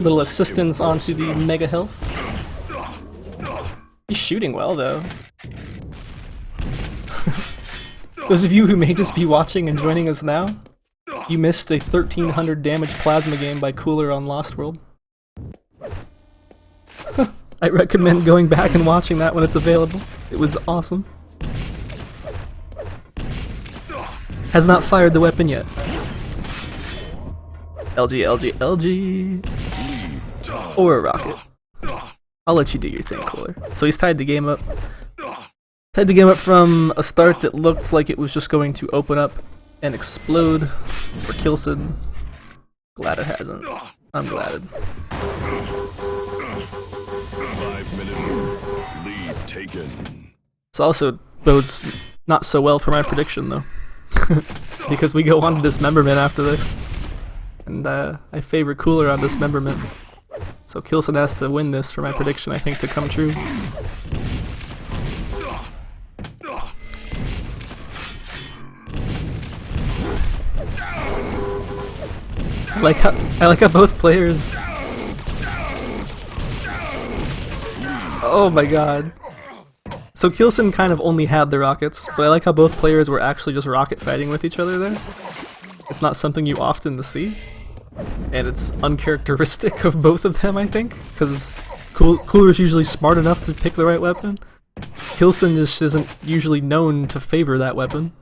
B: Little assistance onto the mega health. He's shooting well though. Those of you who may just be watching and joining us now, you missed a 1300 damage plasma game by Cooler on Lost World. I recommend going back and watching that when it's available. It was awesome. Has not fired the weapon yet. LG, LG, LG. Or a rocket. I'll let you do your thing, Cooler. So he's tied the game up. Tied the game up from a start that looked like it was just going to open up and explode for K1llsen. Glad it hasn't. I'm glad.
D: 5-minute lead taken.
B: It's also bodes not so well for my prediction though. Because we go on to dismemberment after this. And I favor Cooler on dismemberment. So K1llsen has to win this for my prediction, I think, to come true. I like how both players... Oh my god. So K1llsen kind of only had the rockets, but I like how both players were actually just rocket fighting with each other there. It's not something you often see, and it's uncharacteristic of both of them, I think, because Cooler's usually smart enough to pick the right weapon. K1llsen just isn't usually known to favor that weapon.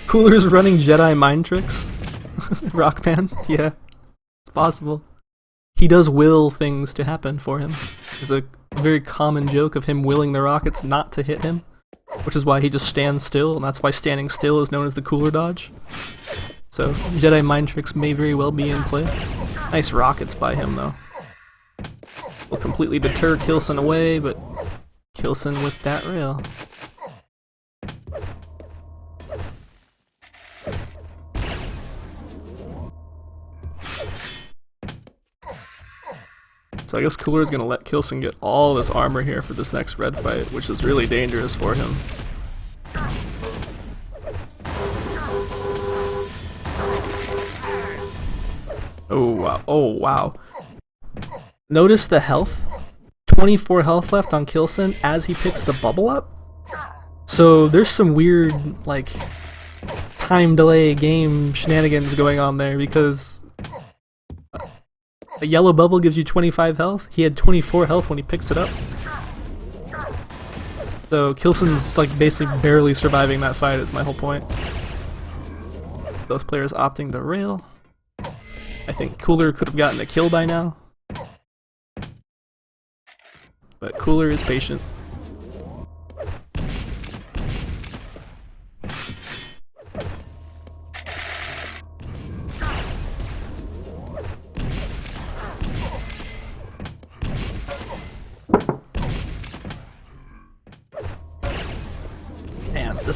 B: Cooler's running Jedi mind tricks. Rockman, yeah, it's possible. He does will things to happen for him. There's a very common joke of him willing the rockets not to hit him, which is why he just stands still, and that's why standing still is known as the Cooler dodge. So Jedi mind tricks may very well be in play. Nice rockets by him though. Will completely deter K1llsen away, but K1llsen with that rail. So I guess Cooler is going to let K1llsen get all this armor here for this next red fight, which is really dangerous for him. Oh wow, oh wow. Notice the health? 24 health left on K1llsen as he picks the bubble up? So there's some weird, like, time delay game shenanigans going on there, because a yellow bubble gives you 25 health. He had 24 health when he picks it up. So K1llsen's like basically barely surviving that fight is my whole point. Both players opting to rail. I think Cooler could have gotten a kill by now. But Cooler is patient.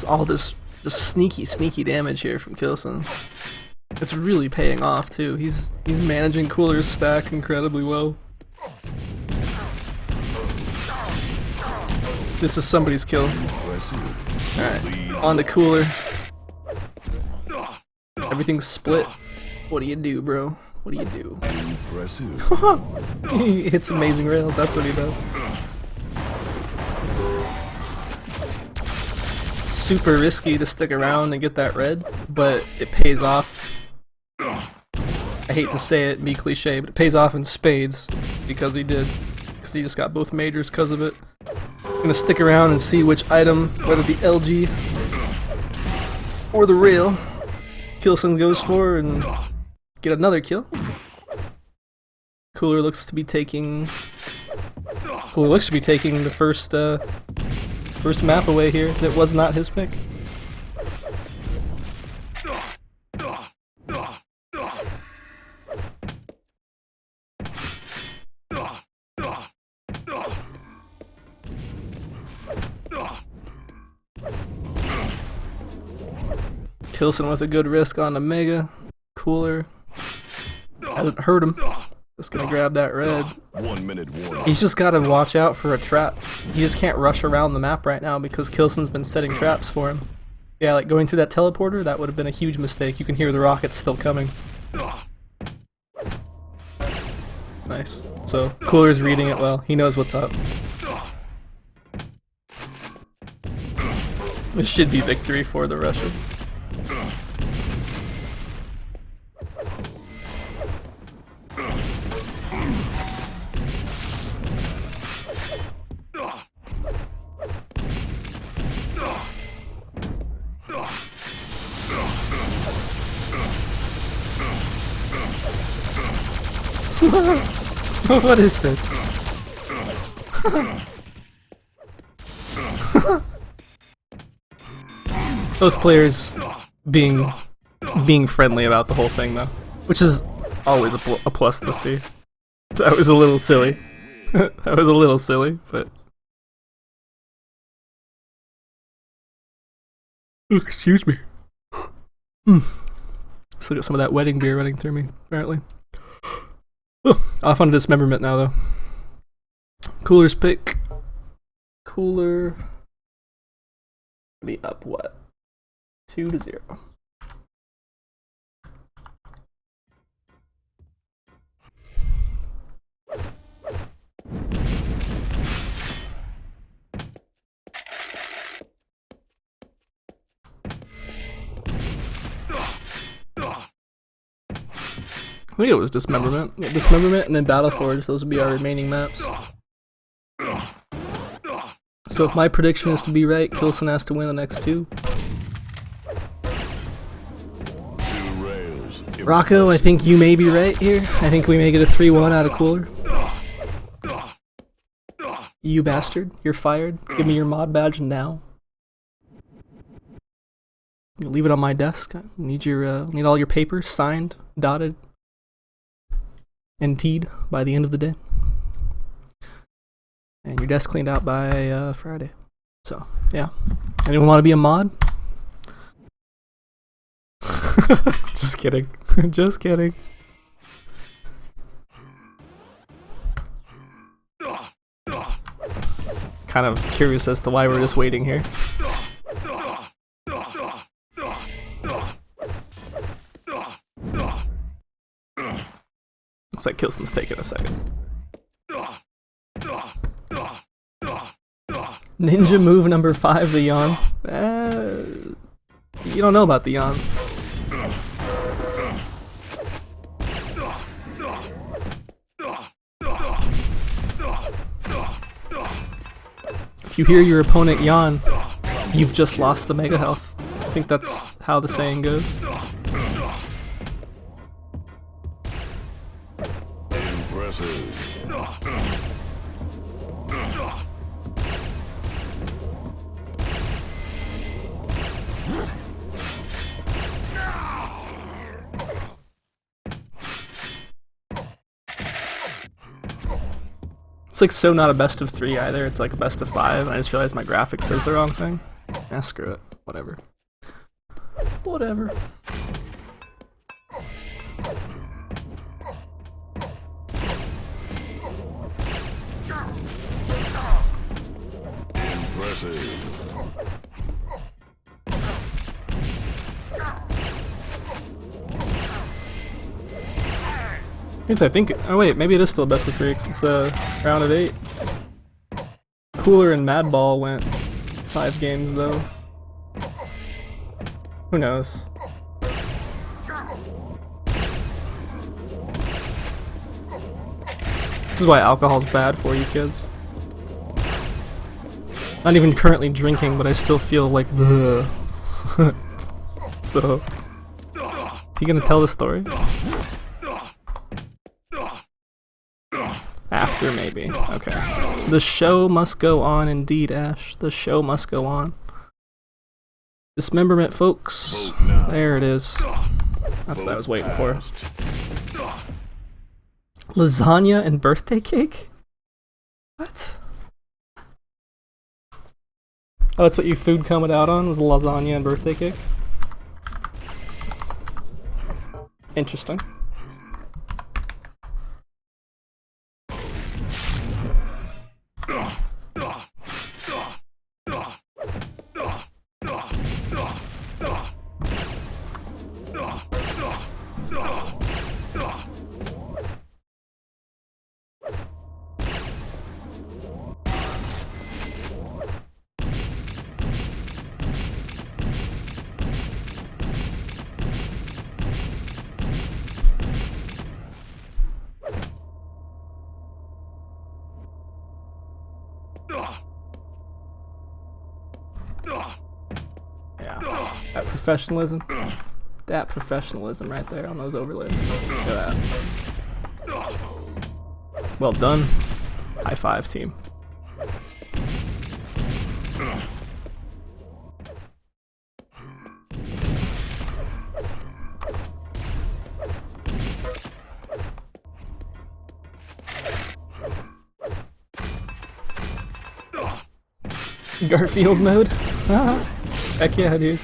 B: All this sneaky damage here from K1llsen. It's really paying off too. He's managing Cooler's stack incredibly well. This is somebody's kill. Alright, on to Cooler. Everything's split. What do you do, bro? What do you do? He hits amazing rails, that's what he does. Super risky to stick around and get that red, but it pays off. I hate to say it, be cliche, but it pays off in spades because he did. Because he just got both majors because of it. I'm gonna stick around and see which item, whether the LG or the rail, K1llsen goes for and get another kill. Cooler looks to be taking the first map away here that was not his pick. K1llsen with a good risk on Omega. Cooler hasn't hurt him. Just gonna grab that red.
D: 1 minute warning.
B: He's just gotta watch out for a trap. He just can't rush around the map right now because K1llsen's been setting traps for him. Yeah, like going through that teleporter, that would have been a huge mistake. You can hear the rockets still coming. Nice. So, Cooler's reading it well. He knows what's up. This should be victory for the Russian. What is this? Both players being friendly about the whole thing though, which is always a plus to see. That was a little silly. That was a little silly, but Excuse me. Still got some of that wedding beer running through me, apparently. Off on dismemberment now, though. Cooler's pick. Cooler. Be up what? 2-0. I think it was Dismemberment. Yeah, Dismemberment and then Battleforge, those would be our remaining maps. So if my prediction is to be right, K1llsen has to win the next two. Rocco, I think you may be right here. I think we may get a 3-1 out of Cooler. You bastard, you're fired. Give me your mod badge now. You leave it on my desk. I need your need all your papers signed, dotted, and teed by the end of the day. And your desk cleaned out by Friday. So, yeah. Anyone want to be a mod? Just kidding. Just kidding. Kind of curious as to why we're just waiting here. Looks like K1llsen's taking a second. Ninja move number 5, the yawn. You don't know about the yawn. If you hear your opponent yawn, you've just lost the mega health. I think that's how the saying goes.
D: Impressive.
B: It's like so not a best of 3 either, it's like a best of 5, and I just realized my graphics says the wrong thing. Ah, screw it. Whatever. Whatever.
D: Impressive.
B: I think. Oh wait, maybe it is still best of 3 'cause it's the round of 8. Cooler and Madball went 5 games though. Who knows? This is why alcohol's bad for you kids. Not even currently drinking, but I still feel like ugh. So, is he gonna tell the story? After, maybe. Okay. The show must go on, indeed, Ash. The show must go on. Dismemberment, folks. There it is. That's what I was waiting for. Lasagna and birthday cake? What? Oh, that's what your food coming out on, was lasagna and birthday cake? Interesting. Yeah, that professionalism. That professionalism right there on those overlays. Look at that. Well done. High five, team. Garfield mode? Heck yeah, dude.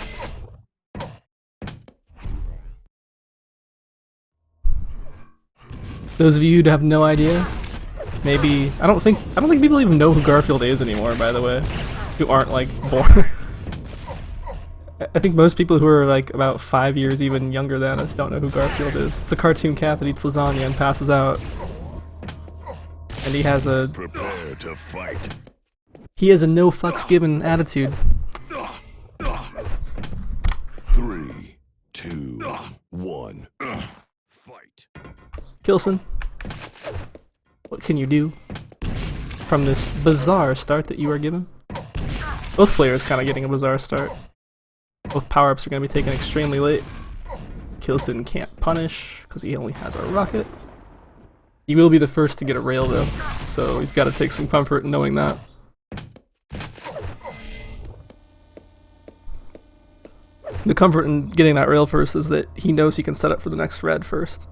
B: Those of you who have no idea, maybe I don't think people even know who Garfield is anymore, by the way, who aren't like born. I think most people who are like about 5 years even younger than us don't know who Garfield is. It's a cartoon cat that eats lasagna and passes out. And he has a
D: Prepare to fight.
B: he has a no fucks given attitude.
D: 3, 2, 1. Fight.
B: K1llsen, what can you do from this bizarre start that you are given? Both players kind of getting a bizarre start. Both power-ups are going to be taken extremely late. K1llsen can't punish because he only has a rocket. He will be the first to get a rail though, so he's got to take some comfort in knowing that. The comfort in getting that rail first is that he knows he can set up for the next red first.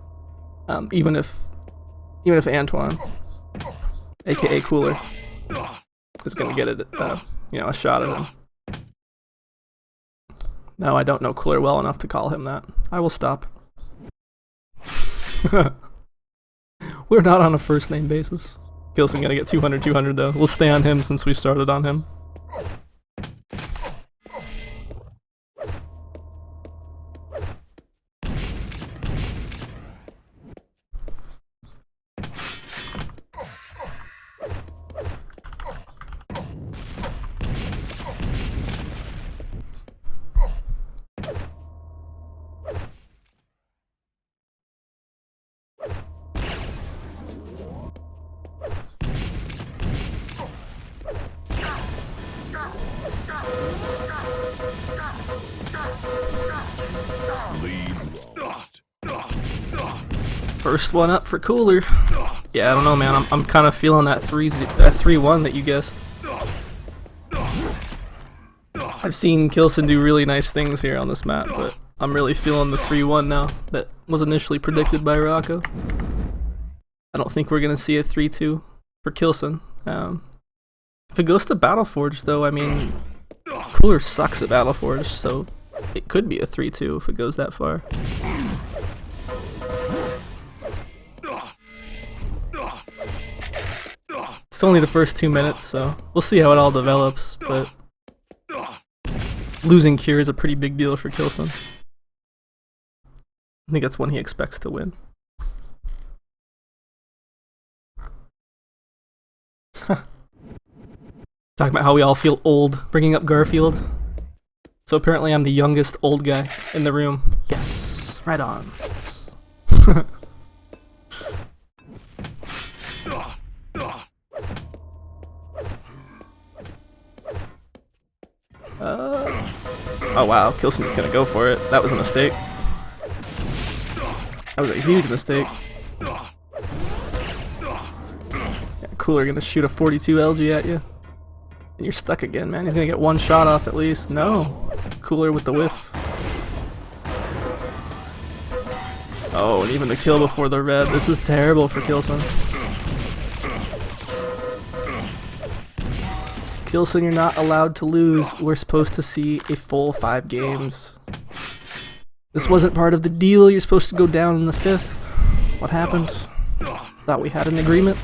B: Even if Antoine, aka Cooler, is going to get it, a shot at him. No, I don't know Cooler well enough to call him that. I will stop. We're not on a first name basis. K1llsen gonna get 200 though. We'll stay on him since we started on him.
D: Lead lost.
B: First one up for Cooler. Yeah, I don't know, man. I'm kind of feeling that 3-1 that you guessed. I've seen K1llsen do really nice things here on this map, but I'm really feeling the 3-1 now that was initially predicted by Rocco. I don't think we're gonna see a 3-2 for K1llsen. If it goes to Battleforge, though, I mean, Cooler sucks at Battleforge, so it could be a 3-2 if it goes that far. It's only the first 2 minutes, so we'll see how it all develops, but losing Cure is a pretty big deal for K1llsen. I think that's one he expects to win. Talking about how we all feel old, bringing up Garfield. So apparently I'm the youngest old guy in the room. Yes, right on. Oh wow, K1llsen is gonna go for it. That was a mistake. That was a huge mistake. Yeah, Cooler gonna shoot a 42 LG at you. And you're stuck again, man. He's gonna get one shot off at least. No. Cooler with the whiff. Oh, and even the kill before the red. This is terrible for K1llsen. K1llsen, you're not allowed to lose. We're supposed to see a full 5 games. This wasn't part of the deal. You're supposed to go down in the 5th. What happened? Thought we had an agreement.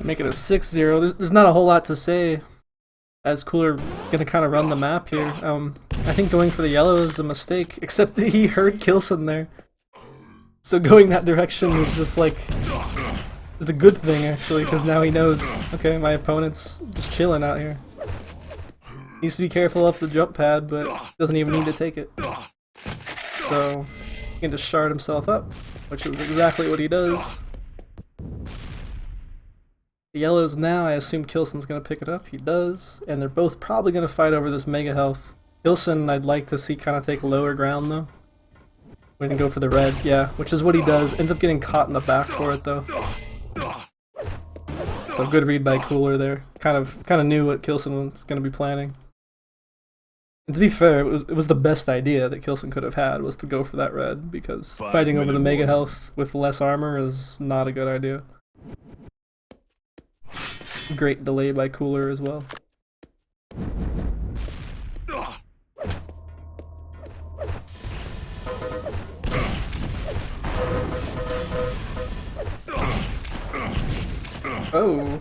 B: Make it a 6-0. There's not a whole lot to say, as Cooler gonna kind of run the map here. I think going for the yellow is a mistake, except that he heard K1llsen there. So going that direction is just like, is a good thing actually, because now he knows, okay, my opponent's just chilling out here. Needs to be careful up the jump pad, but doesn't even need to take it. So he can just shard himself up. which is exactly what he does. The yellows now, I assume K1llsen's gonna pick it up. He does, and they're both probably gonna fight over this mega health. K1llsen, I'd like to see kind of take lower ground though. We're gonna go for the red, yeah, which is what he does. Ends up getting caught in the back for it though. So good read by Cooler there. Kind of knew what K1llsen was gonna be planning. And to be fair, it was the best idea that K1llsen could have had, was to go for that red, because fighting over the mega health with less armor is not a good idea. Great delay by Cooler as well. Oh,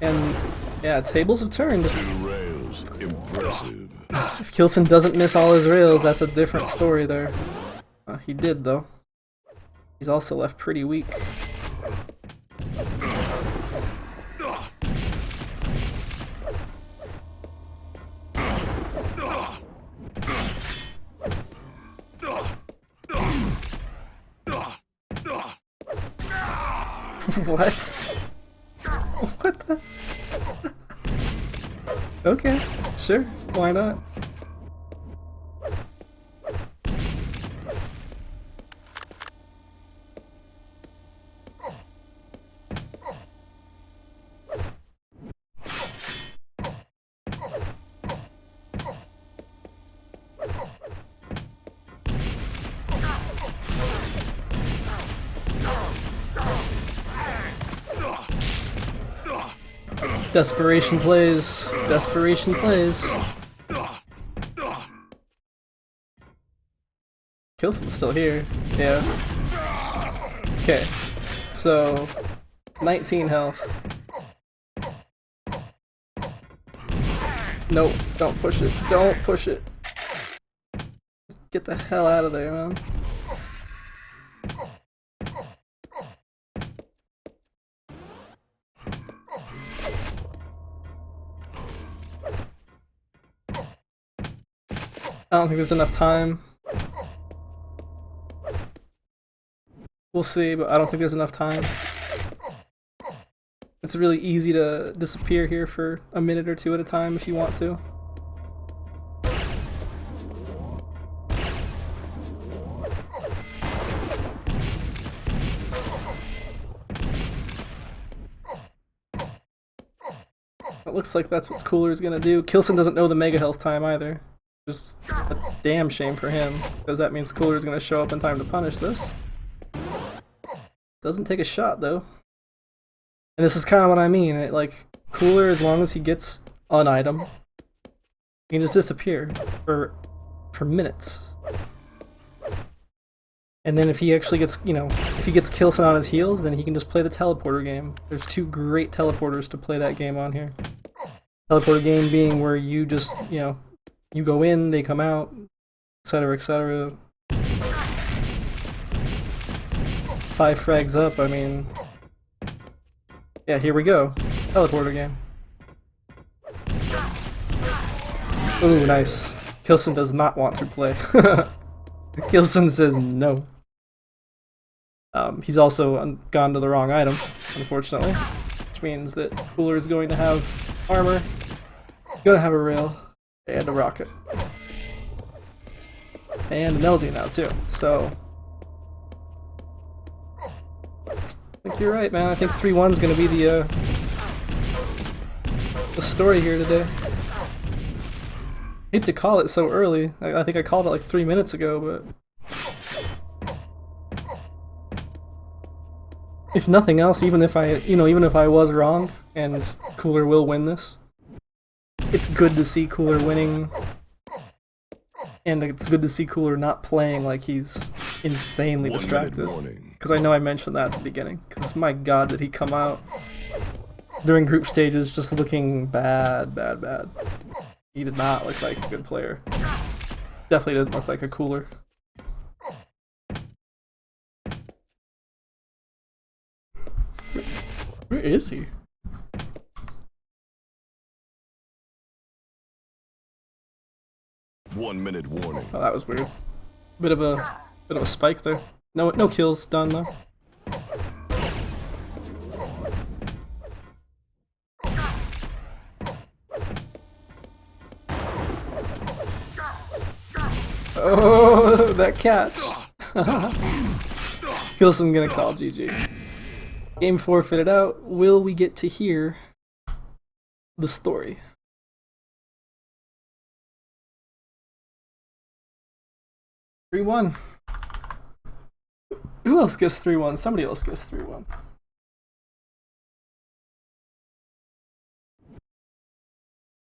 B: and yeah, tables have turned.
D: Rails, impressive.
B: If K1llsen doesn't miss all his rails, that's a different story there. He did though. He's also left pretty weak. What? What the? Okay, sure, why not? Desperation plays. Desperation plays. K1llsen's still here. Yeah. Okay. So 19 health. Nope, don't push it. Don't push it. Get the hell out of there, man. I don't think there's enough time. We'll see, but I don't think there's enough time. It's really easy to disappear here for a minute or two at a time if you want to. It looks like that's what Cooler's gonna do. K1llsen doesn't know the mega health time either. Just a damn shame for him, because that means Cooler's gonna show up in time to punish this. Doesn't take a shot though. And this is kind of what I mean. Like, Cooler, as long as he gets an item, he can just disappear for minutes. And then if he actually gets, you know, if he gets K1llsen on his heels, then he can just play the teleporter game. There's two great teleporters to play that game on here. Teleporter game being where you just, you know, you go in, they come out, etc., etc. 5 frags up, I mean... Yeah, here we go. Teleporter game. Ooh, nice. K1llsen does not want to play. K1llsen says no. He's also gone to the wrong item, unfortunately. Which means that Cooler is going to have armor, going to have a rail, and a rocket. And an LG now too, so... I think you're right, man. I think 3-1's gonna be the story here today. I hate to call it so early. I think I called it like 3 minutes ago, but... If nothing else, even if I was wrong, and Cooler will win this, it's good to see Cooler winning, and it's good to see Cooler not playing like he's insanely distracted. Because I know I mentioned that at the beginning. Because my god, did he come out during group stages just looking bad, bad, bad. He did not look like a good player. Definitely didn't look like a Cooler. Where is he?
D: One minute warning.
B: Oh, that was weird. Bit of a spike there. No kills done though. Oh, that catch. K1llsen gonna call GG. Game forfeited out. Will we get to hear the story? Three 3-1. Who else gets 3-1? Somebody else gets 3-1.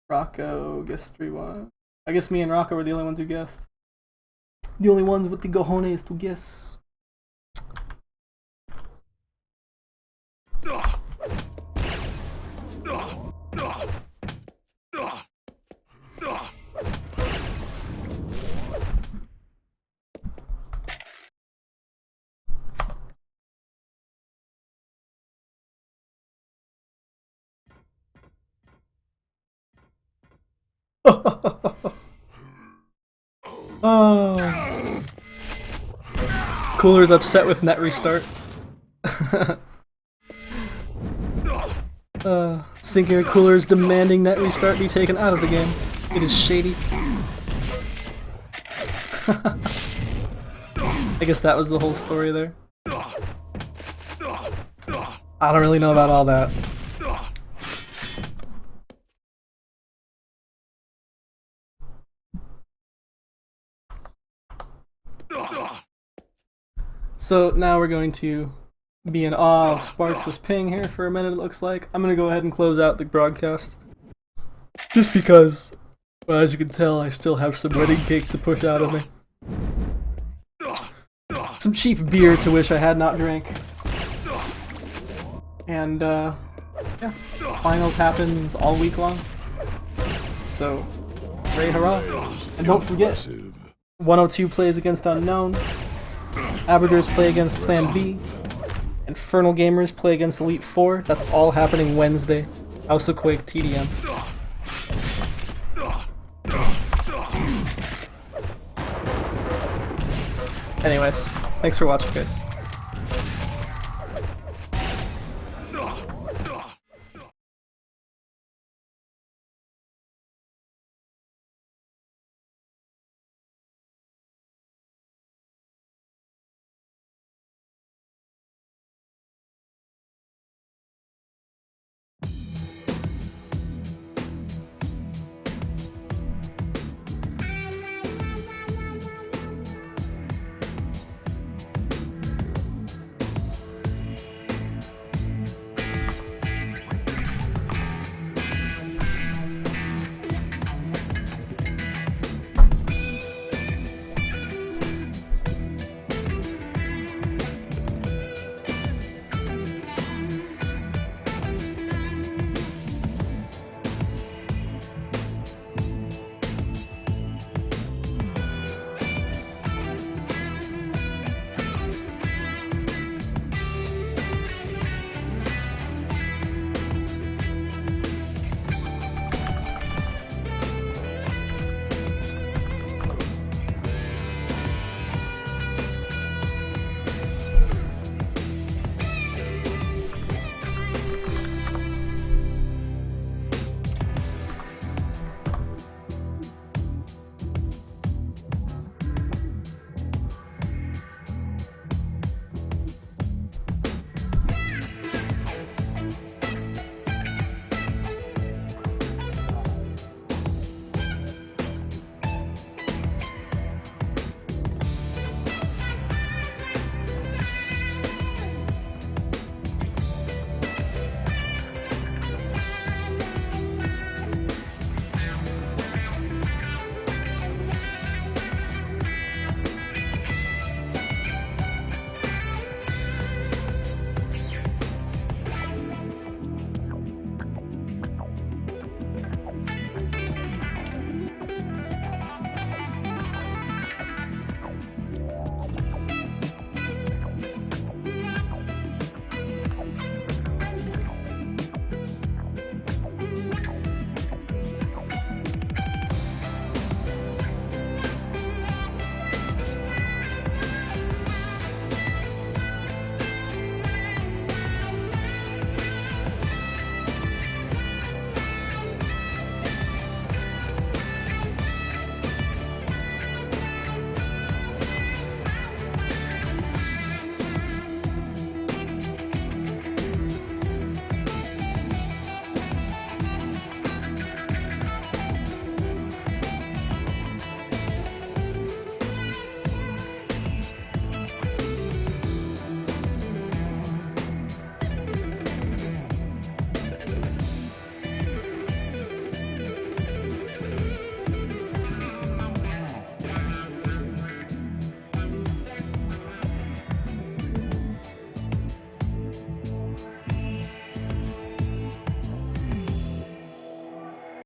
B: Rocco gets 3-1. I guess me and Rocco were the only ones who guessed. The only ones with the cojones to guess. Oh. Cooler's upset with net restart. Sinking Cooler's demanding net restart be taken out of the game. It is shady. I guess that was the whole story there. I don't really know about all that. So now we're going to be in awe of Sparks' ping here for a minute, it looks like. I'm going to go ahead and close out the broadcast. Just because, well, as you can tell, I still have some wedding cake to push out of me. Some cheap beer to which I had not drank. And, yeah, finals happens all week long. So, hooray hurrah. And don't forget, 102 plays against Unknown. Averagers play against Plan B. Infernal Gamers play against Elite 4. That's all happening Wednesday. House of Quake TDM. Anyways, thanks for watching, guys.